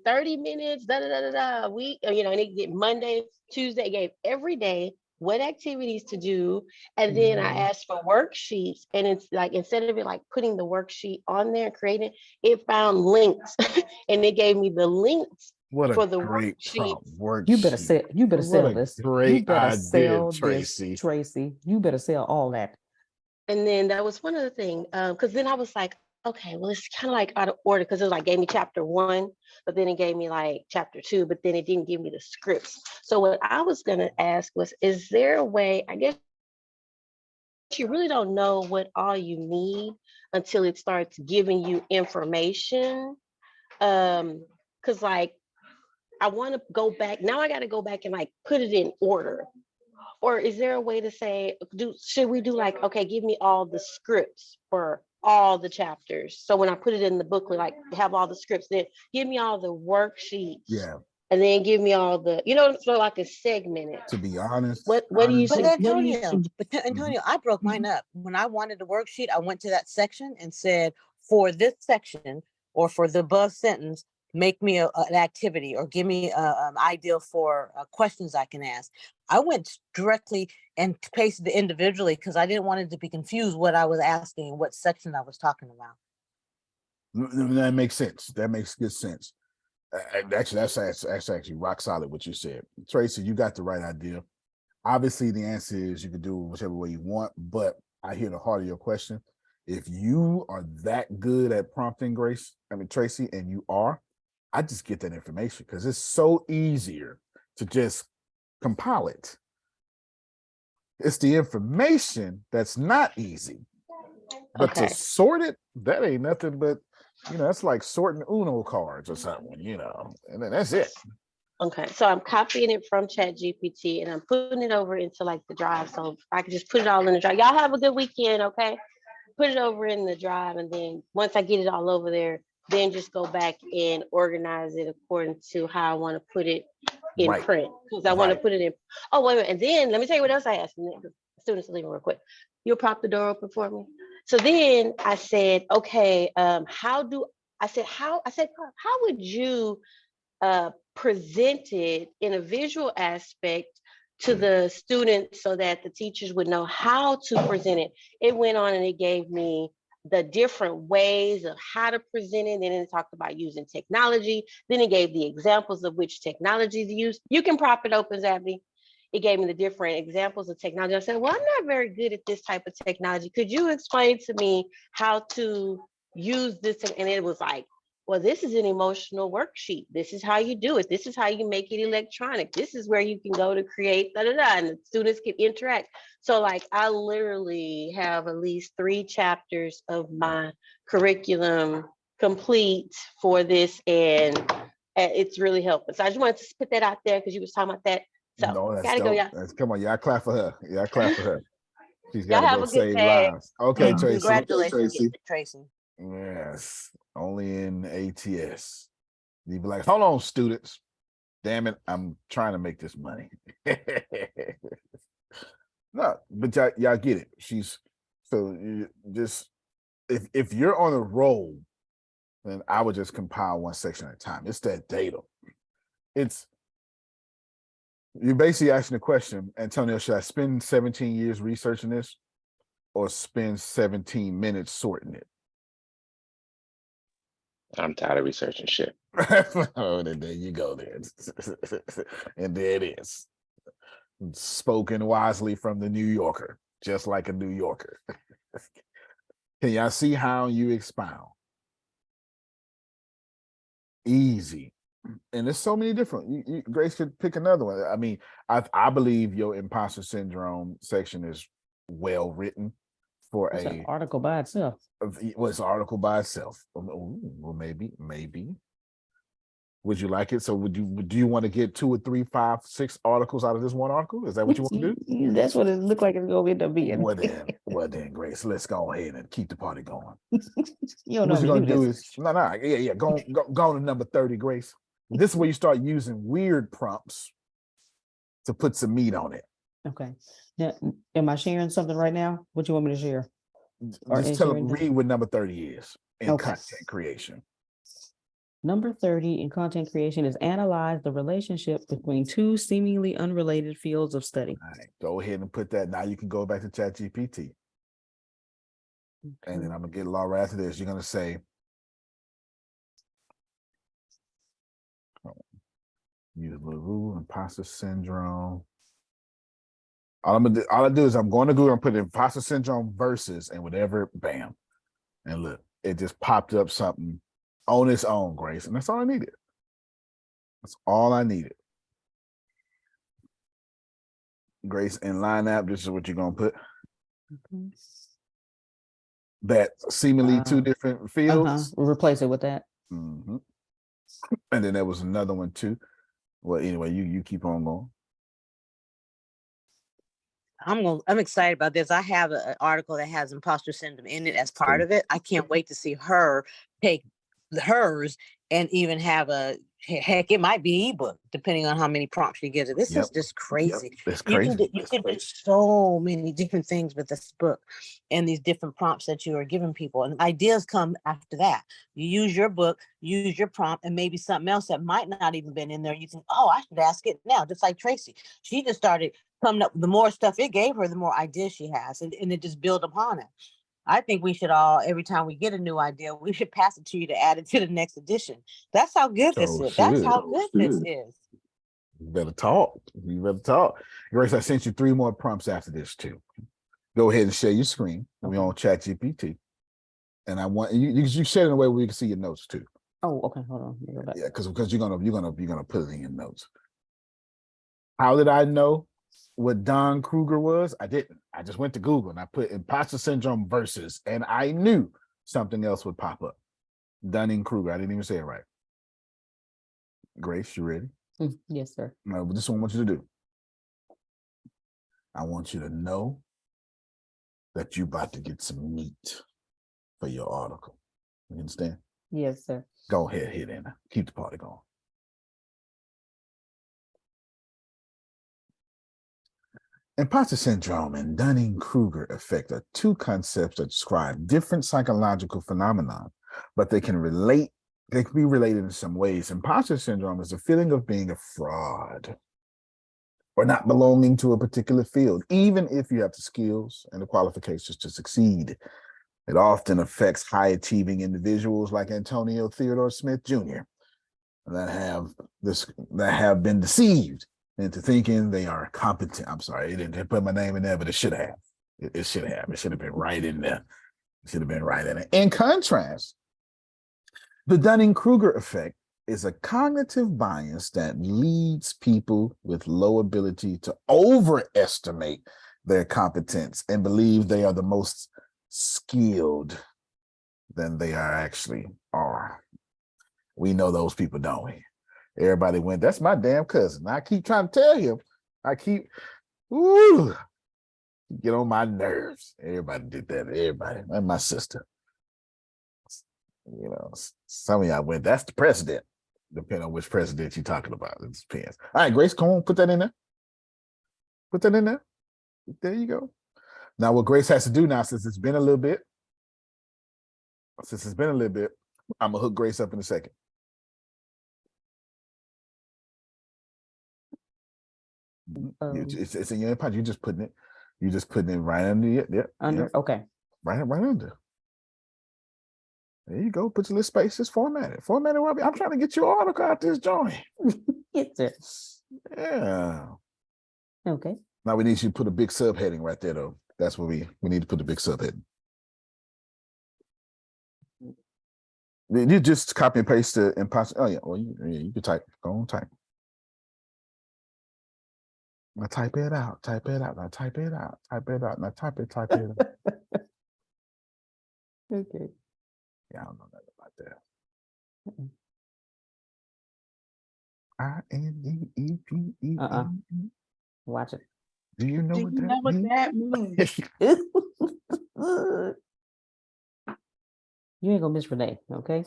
30 minutes, da da da da da. We, and it get Monday, Tuesday, it gave every day what activities to do. And then I asked for worksheets. And it's like, instead of it like putting the worksheet on there, creating, it found links and it gave me the links What a for the great worksheets. prompt You worksheet. better What sell a this. You great better idea, sell this, Tracy. Tracy. You better sell all that. And then that was one other thing, because then I was like, okay, well, it's kind of like out of order because it like gave me chapter 1, but then it gave me like chapter 2, but then it didn't give me the scripts. So what I was gonna ask was, is there a way? I guess you really don't know what all you need until it starts giving you information. Because like I want to go back now. I got to go back and like put it in order. Or is there a way to say, should we do like, okay, give me all the scripts for all the chapters? So when I put it in the booklet, like have all the scripts, then give me all the worksheets, Yeah. and then give me all the, so I can segment it. To be honest, What do you But think? Antonio, Mhm. I broke mine up. When I wanted the worksheet, I went to that section and said, for this section or for the above sentence, make me an activity or give me an idea for questions I can ask. I went directly and pasted it individually because I didn't want it to be confused what I was asking and what section I was talking about. That makes sense. That makes good sense. Actually, that's actually rock solid what you said. Tracy, you got the right idea. Obviously, the answer is you can do it whichever way you want, but I hear the heart of your question. If you are that good at prompting, Tracy, and you are, I just get that information because it's so easier to just compile it. It's the information that's not easy. But to Okay. sort it, that ain't nothing but, that's like sorting Uno cards or something, and then that's it. Okay, so I'm copying it from ChatGPT and I'm putting it over into like the drive. So I can just put it all in the drive. Y'all have a good weekend, okay? Put it over in the drive, and then once I get it all over there, then just go back and organize it according to how I want to put it in Right. print. Because I want to Right. put it in. Oh, wait a minute. And then let me tell you what else I asked. The students are leaving real quick. You'll prop the door open for me. So then I said, okay, how would you present it in a visual aspect to the students so that the teachers would know how to present it? It went on and it gave me the different ways of how to present it. Then it talked about using technology. Then it gave the examples of which technology to use. You can prop it open, Zabby. It gave me the different examples of technology. I said, well, I'm not very good at this type of technology. Could you explain to me how to use this? And it was like, well, this is an emotional worksheet. This is how you do it. This is how you make it electronic. This is where you can go to create da da da, and the students can interact. So, like, I literally have at least 3 chapters of my curriculum complete for this, and it's really helping. So I just wanted to put that out there because you was talking about that. So, No, that's gotta go, dope. y'all. Come on, y'all clap for her. Y'all clap for her. She's got Y'all to have go a good save day. lives. Okay, Tracy. Congratulations, Tracy. Yes, only in ATS. You'd be like, hold on, students. Damn it, I'm trying to make this money. No, but y'all get it. Just if you're on a roll, then I would just compile one section at a time. It's that data. It's You're basically asking the question, Antonio, should I spend 17 years researching this or spend 17 minutes sorting it? I'm tired of researching shit. Oh, then there you go then. And there it is. Spoken wisely from the New Yorker, just like a New Yorker. Can y'all see how you expound? Easy. And there's so many different. Grace could pick another one. I mean, I believe your imposter syndrome section is well written for It's an article by itself. It's an article by itself. Well, maybe. Would you like it? So do you want to get 2 or 3, 5, 6 articles out of this one article? Is that what you want to do? That's what it looked like it's gonna end up being. Well then, Grace, let's go ahead and keep the party going. You don't What you're normally gonna do do this. is yeah. Go on to number 30, Grace. This is where you start using weird prompts to put some meat on it. Okay. Now, am I sharing something right now? What you want me to share? Or Just is tell there them, anything? read what number 30 is in Okay. content creation. Number 30 in content creation is analyze the relationship between two seemingly unrelated fields of study. All right, go ahead and put that. Now you can go back to ChatGPT. And then I'm gonna get Laura after this. You're gonna say, use imposter syndrome. All I do is I'm going to Google and put imposter syndrome versus and whatever, bam. And look, it just popped up something on its own, Grace. And that's all I needed. That's all I needed. Grace, in line app, this is what you're gonna put. Okay. That seemingly 2 different fields. We'll replace it with that. Mm-hmm. And then there was another one too. Well, anyway, you keep on going. I'm excited about this. I have an article that has imposter syndrome in it as part of it. I can't wait to see her take hers and even have heck, it might be ebook, depending on how many prompts she gives it. This is just crazy. That's You crazy. can do so many different things with this book and these different prompts that you are giving people. And ideas come after that. You use your book, use your prompt, and maybe something else that might not even been in there. You think, oh, I should ask it now, just like Tracy. She just started coming up, the more stuff it gave her, the more ideas she has, and it just build upon it. I think we should all, every time we get a new idea, we should pass it to you to add it to the next edition. That's how good this is. That's how good this is. You better talk. Grace, I sent you 3 more prompts after this too. Go ahead and share your screen. Okay. We're on ChatGPT. And I want you share it in a way where we can see your notes too. Oh, okay. Hold on. Go back. Yeah, because you're gonna put it in your notes. How did I know what Don Kruger was? I didn't. I just went to Google and I put imposter syndrome versus, and I knew something else would pop up. Dunning-Kruger. I didn't even say it right. Grace, you ready? Yes, sir. No, this is what I want you to do. I want you to know that you're about to get some meat for your article. You understand? Yes, sir. Go ahead, hit in. Keep the party going. Imposter syndrome and Dunning-Kruger effect are 2 concepts that describe different psychological phenomena, but they can be related in some ways. Imposter syndrome is the feeling of being a fraud or not belonging to a particular field, even if you have the skills and the qualifications to succeed. It often affects high-achieving individuals like Antonio Theodore Smith Jr. that have been deceived into thinking they are competent. I'm sorry, it didn't put my name in there, but it should have. It should have. It should have been right in there. It should have been right in it. In contrast, the Dunning-Kruger effect is a cognitive bias that leads people with low ability to overestimate their competence and believe they are the most skilled than they actually are. We know those people, don't we? Everybody went, that's my damn cousin. I keep trying to tell him. Get on my nerves. Everybody did that. Everybody. And my sister. You know, some of y'all went, that's the president. Depending on which president you're talking about. It depends. All right, Grace, come on, put that in there. Put that in there. There you go. Now, what Grace has to do now, since it's been a little bit, I'm going to hook Grace up in a second. It's in your input. You're just putting it right under it. Yep. Under, Yep. okay. Right under. There you go. Put your little spaces, format it. Robbie. I'm trying to get your article out this joint. Get it. Yeah. Okay. Now we need you to put a big subheading right there, though. That's what we need to put a big subheading. You just copy and paste the impossible. Oh yeah, well you can type. Go on, type. Now type it out. Type it out. Now type it out. Type it out. Now type it. Type it out. Okay. Yeah, I don't know nothing about that. Mm-mm. INDEPE. Watch it. Do you know Do what you that know what means? that means? You ain't gonna miss Renee, okay?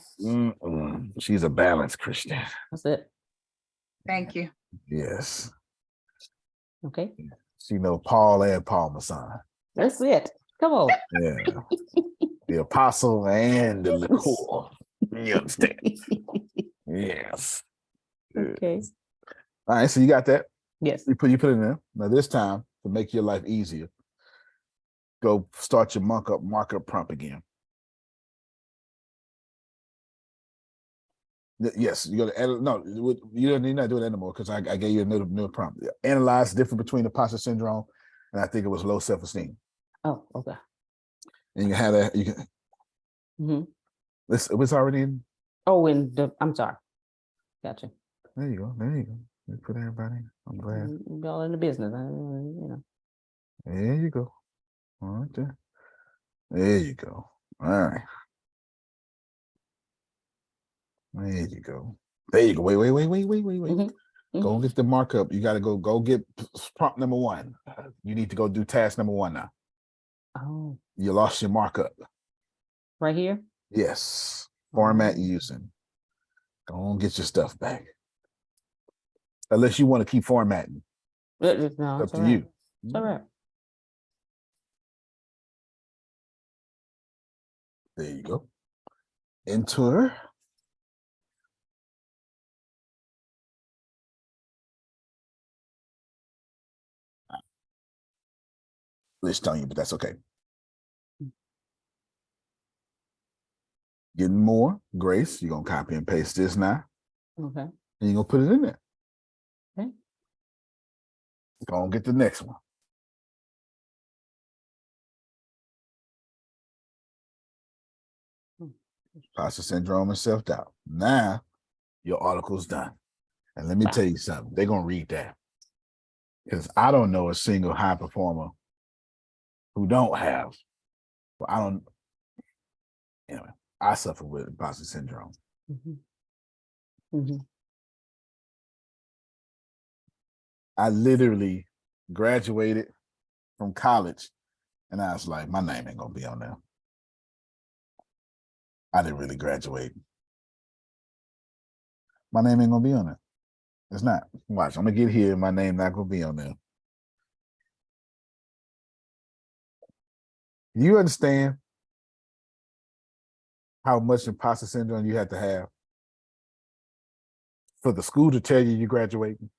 She's a balanced Christian. That's it. Thank you. Yes. Okay. She know Paul and Paul Masson. That's it. Come on. Yeah. The apostle and the liqueur. You understand? Yes. Okay. All right, so you got that. Yes. You put it in there. Now this time, to make your life easier, go start your markup prompt again. Yes, you got to edit. No, you don't need to do it anymore because I gave you a new prompt. Analyze the difference between imposter syndrome and I think it was low self-esteem. Oh, okay. And you have that. You can. Mm-hmm. It was already in. Oh, I'm sorry. Gotcha. There you go. There you go. You put everybody. I'm glad. Y'all in the business, you know. There you go. All right there. There you go. All right. There you go. There you go. Wait. Mm-hmm. Go and get the markup. You got to go get prompt number 1. You need to go do task number 1 now. Oh, You lost your markup. right here? Yes. Format Oh. using. Go and get your stuff back. Unless you want to keep formatting. No, It's it's up to all right. you. It's all right. There you go. Enter. It's telling you, but that's okay. Getting more. Grace, you're going to copy and paste this now. Okay. And you're going to put it in there. Okay. Go and get the next one. Imposter syndrome and self-doubt. Now, your article's done. And let me tell you something. They're going to read that. Because I don't know a single high performer who don't have. Well, I don't. Anyway, I suffer with imposter syndrome. Mm-hmm. Mm-hmm. I literally graduated from college and I was like, my name ain't going to be on there. I didn't really graduate. My name ain't going to be on there. It's not. Watch, I'm going to get here and my name not going to be on there. You understand how much imposter syndrome you have to have for the school to tell you you're graduating,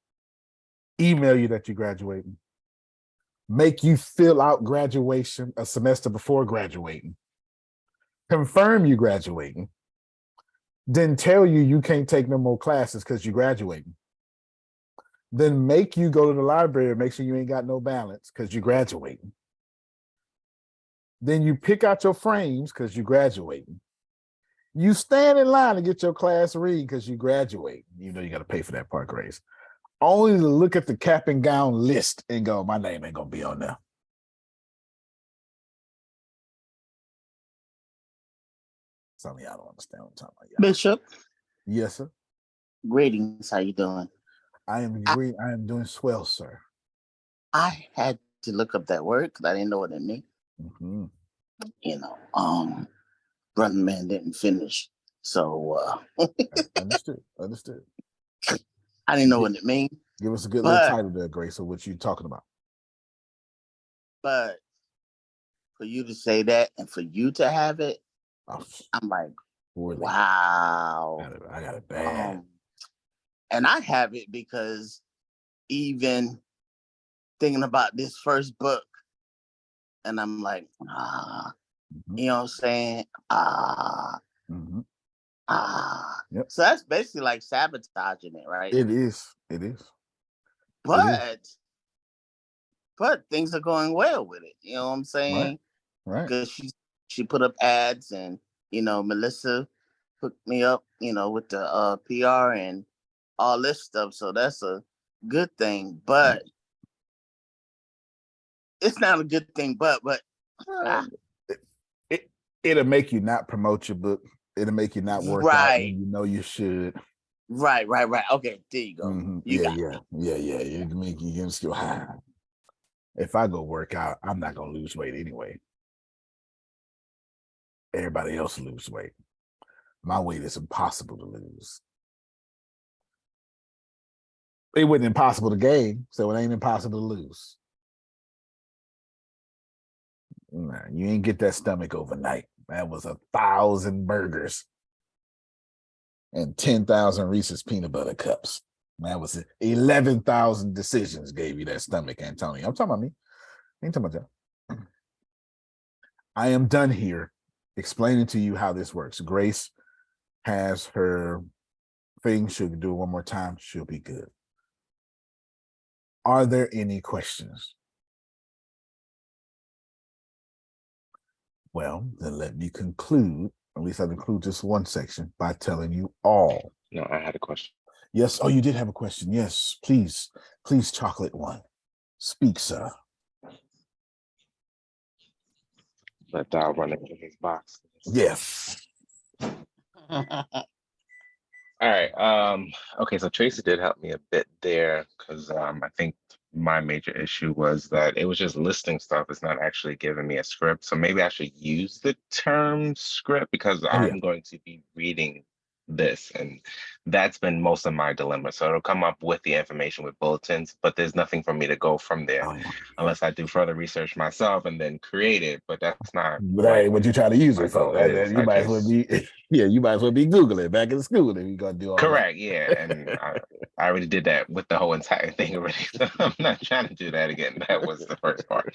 email you that you're graduating, make you fill out graduation a semester before graduating, confirm you graduating, then tell you you can't take no more classes because you're graduating, then make you go to the library and make sure you ain't got no balance because you're graduating. Then you pick out your frames because you're graduating. You stand in line to get your class read because you graduate. You know you got to pay for that part, Grace. Only to look at the cap and gown list and go, my name ain't going to be on there. Some of y'all don't understand what I'm talking about. Y'all. Bishop, Yes, sir. greetings. How you doing? I am great. I am doing swell, sir. I had to look up that word because I didn't know what it meant. Mm-hmm. You know, brother man didn't finish, so Understood. I didn't know what it means. Give us a good little title there, Grace, of what you talking about. But for you to say that and for you to have it, Oh, I'm like, really? wow. I got it bad. And I have it because even thinking about this first book, and I'm like, you know what I'm saying? Mhm. Yep. So that's basically like sabotaging it, right? It is. It is. But things are going well with it. You know what I'm saying? Right. Because she put up ads, and Melissa hooked me up, with the PR and all this stuff. So that's a good thing. But it's not a good thing. But It'll make you not promote your book. It'll make you not work out when you know you should. Right. Okay, there you go. Mhm. You got Yeah. It make you just go, if I go work out, I'm not gonna lose weight anyway. Everybody else lose weight. My weight is impossible to lose. It wasn't impossible to gain, so it ain't impossible to lose. Nah, you ain't get that stomach overnight. That was 1,000 burgers and 10,000 Reese's peanut butter cups. That was it. 11,000 decisions gave you that stomach, Antonio. I'm talking about me. I ain't talking about that. I am done here explaining to you how this works. Grace has her thing. She'll do it one more time. She'll be good. Are there any questions? Well, then let me conclude, at least I'll include just one section, by telling you all. No, I had a question. Yes. Oh, you did have a question. Yes, please, chocolate one. Speak, sir. Let Dial run into his box. Yes. All right. Okay, so Tracy did help me a bit there because I think my major issue was that it was just listing stuff. It's not actually giving me a script. So maybe I should use the term script because I'm going to be reading this, and that's been most of my dilemma. So it'll come up with the information with bulletins, but there's nothing for me to go from there unless I do further research myself and then create it. But that's not what you try to use my it for. goal is. You might as well be, you might as well be Googling back in school if you're gonna do all Correct, that. yeah, and I already did that with the whole entire thing already. So I'm not trying to do that again. That was the first part.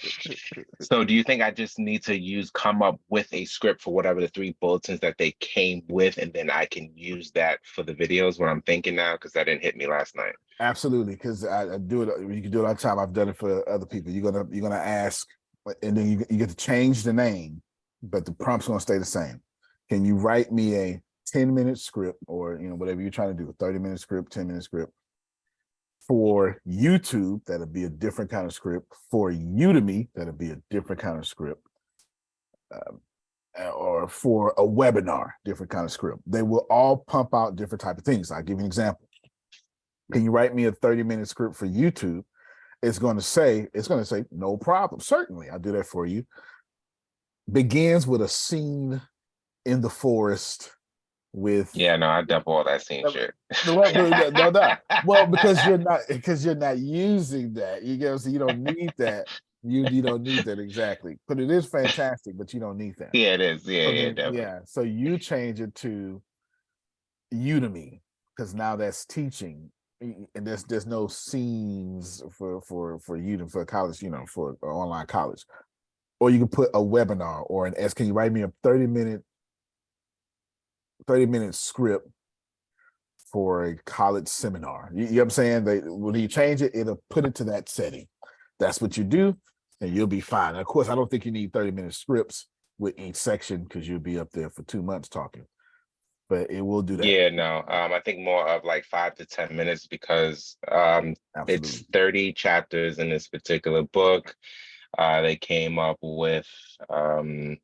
So do you think I just need to come up with a script for whatever the 3 bulletins that they came with, and then I can use that for the videos? What I'm thinking now, because that didn't hit me last night. Absolutely, because I do it. You can do it all the time. I've done it for other people. You're gonna ask, and then you get to change the name, but the prompt's gonna stay the same. Can you write me a 10-minute script, or whatever you're trying to do, a 30-minute script, 10-minute script for YouTube? That'll be a different kind of script. For Udemy, that'll be a different kind of script. Or for a webinar, different kind of script. They will all pump out different type of things. I'll give you an example. Can you write me a 30-minute script for YouTube? It's going to say, no problem. Certainly, I'll do that for you. Begins with a scene in the forest with. Yeah, no, I dump all that scene shit. No. Well, because you're not using that. So you don't need that. You don't need that exactly. But it is fantastic, but you don't need that. Yeah, it is. Yeah, So definitely. So you change it to Udemy, because now that's teaching. And there's no scenes for Udemy, for college, for online college. Or you can put a webinar or an can you write me a 30-minute script for a college seminar? You know what I'm saying? When you change it, it'll put it to that setting. That's what you do, and you'll be fine. And of course, I don't think you need 30-minute scripts with each section, because you'll be up there for 2 months talking. But it will do that. Yeah, no. I think more of like 5 to 10 minutes, because it's 30 chapters in this particular book. They came up with 3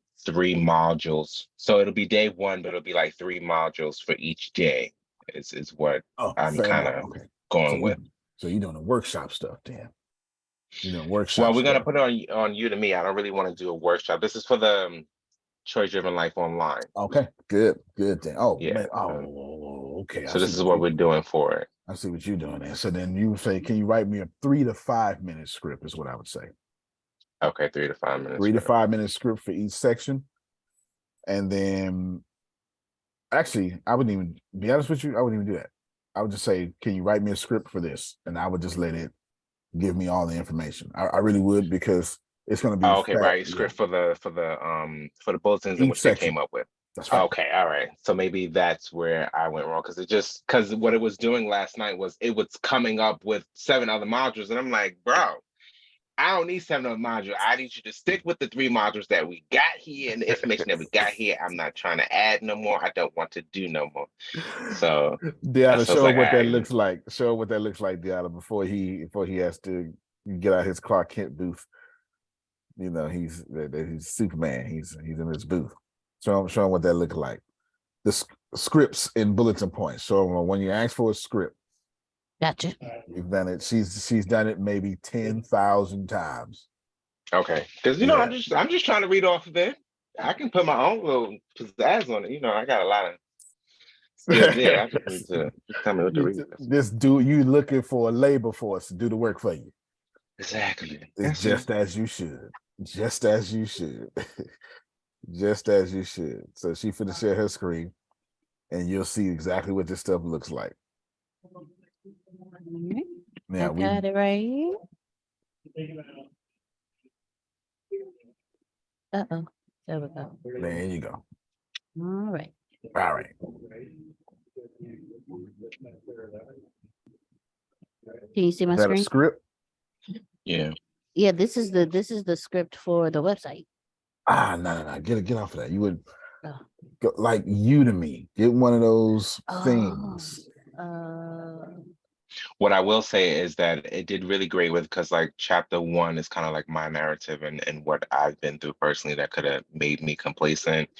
modules. So it'll be day 1, but it'll be like 3 modules for each day. Is what I'm kind of going with. So you're doing the workshop stuff, then. Workshop. Well, we're gonna put it on Udemy. I don't really want to do a workshop. This is for the Choice Driven Life Online. Okay, good then. Oh, yeah. Man. Oh, okay. So this is what we're doing for it. I see what you're doing there. So then you would say, can you write me a 3 to 5 minute script? Is what I would say. Okay, 3 to 5 minutes. 3 to 5 minute script for each section, and then actually, I wouldn't even be honest with you. I wouldn't even do that. I would just say, can you write me a script for this? And I would just let it give me all the information. I really would, because it's going to be Oh, okay, right. yeah, Script for the bulletins in each which they section. came up with. That's right. Okay, all right. So maybe that's where I went wrong, because what it was doing last night was it was coming up with 7 other modules, and I'm like, bro, I don't need 7 other modules. I need you to stick with the 3 modules that we got here and the information that we got here. I'm not trying to add no more. I don't want to do no more. So Deanna, that's I was show him like, what all that right. looks like. Show him what that looks like, Deanna, before he has to get out his Clark Kent booth. You know, he's Superman. He's in his booth. Show him what that looks like. The scripts in bulletin points. So when you ask for a script, Gotcha. you've done it. She's done it maybe 10,000 times. Okay, because Yeah. I'm just trying to read off of it. I can put my own little pizzazz on it. I got a lot of skills there. I just need to just tell me what to read. You looking for a labor force to do the work for you. Exactly. It's just as you should. Just as you should. Just as you should. So she finna share her screen, and you'll see exactly what this stuff looks like. Now I got it right here. Uh-oh. There we go. there you go. All right. All right. Can you see my Is that a screen? script? Yeah. Yeah, this is the script for the website. No. Get off of that. You would Oh. go like Udemy. Get one of those things. What I will say is that it did really great with, because like chapter 1 is kind of like my narrative and what I've been through personally that could have made me complacent.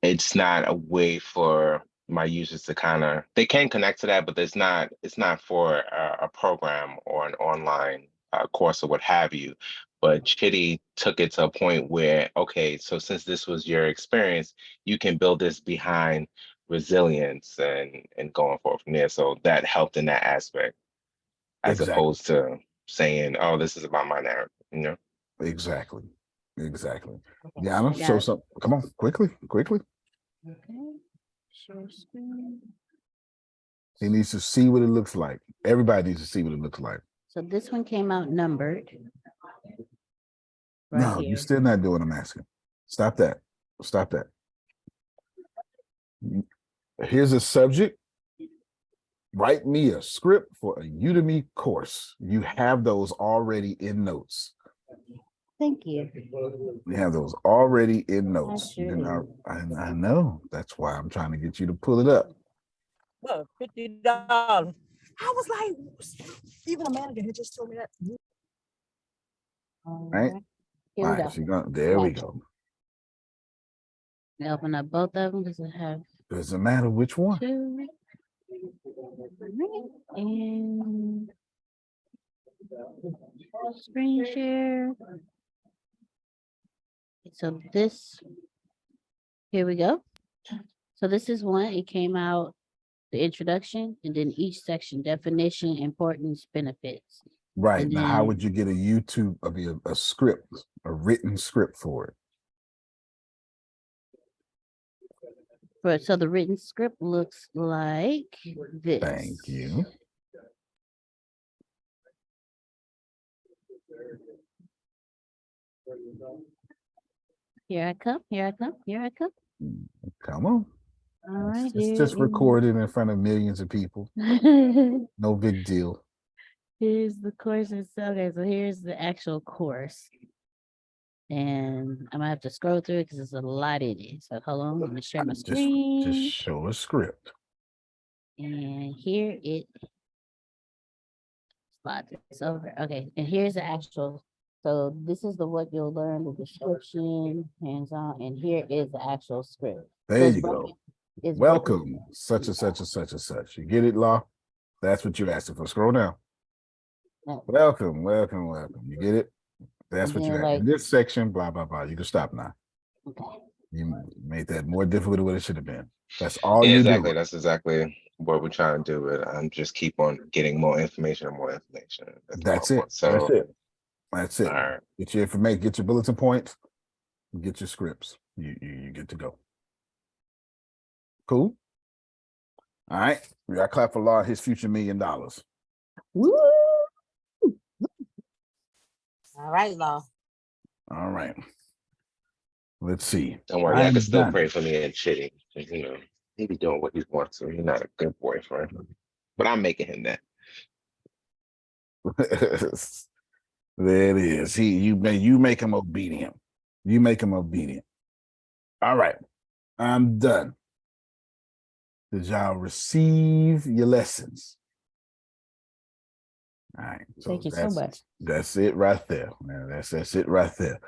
It's not a way for my users to they can connect to that, but it's not for a program or an online course or what have you. But Chitty took it to a point where, okay, so since this was your experience, you can build this behind resilience and going forward from there. So that helped in that aspect, as Exactly. opposed to saying, oh, this is about my narrative, Exactly. Yana, show something. Come on, quickly. Okay. Share screen. He needs to see what it looks like. Everybody needs to see what it looks like. So this one came out numbered. No, Right you're here. still not doing a masking. Stop that. Here's a subject. Write me a script for a Udemy course. You have those already in notes. Thank you. We have those already in notes. sure I know. That's why I'm trying to get you to pull it up. Look, $50. I was like, even a manager had just told me that. All Right? Here All we right, go. there we go. Open up both of them because I have Doesn't matter which one. 2. And screen share. So here we go. So this is one. It came out the introduction, and then each section: definition, importance, benefits. Right. And Now, how then- would you get a script, a written script for it? So the written script looks like this. Thank you. Here I come. Come on. All right. It's just recorded in front of millions of people. No big deal. Here's the course itself. Okay, so here's the actual course. And I'm gonna have to scroll through it because there's a lot in it. So hold on, let me share my screen. Just show a script. And here it slide this over. Okay, and here's the actual. So this is what you'll learn, the description, hands-on, and here is the actual script. There So it's you go. broken- it's broken- Welcome, such and such and such and such. You get it, Law? That's what you're asking for. Scroll down. Yeah. Welcome. You get it? That's And what you then, got. like- In this section, blah, blah, blah. You can stop now. Okay. You made that more difficult than what it should have been. That's all Yeah, you exactly. do. That's exactly what we're trying to do. It. I'm just keep on getting more information and more information. That's it. So That's it. all right. Get your information, get your bulletin points, get your scripts. You get to go. Cool. All right. We got to clap for Law, his future $1 million. Woo! All right, Law. All right. Let's see. Don't worry, I y'all can am still done. pray for me and Chitty. 'Cause, you know, he be doing what he wants to. He's not a good boyfriend. But I'm making him that. There it is. You make him obedient. You make him obedient. All right. I'm done. Did y'all receive your lessons? All right. Thank you so much. That's it right there. Man, that's it right there.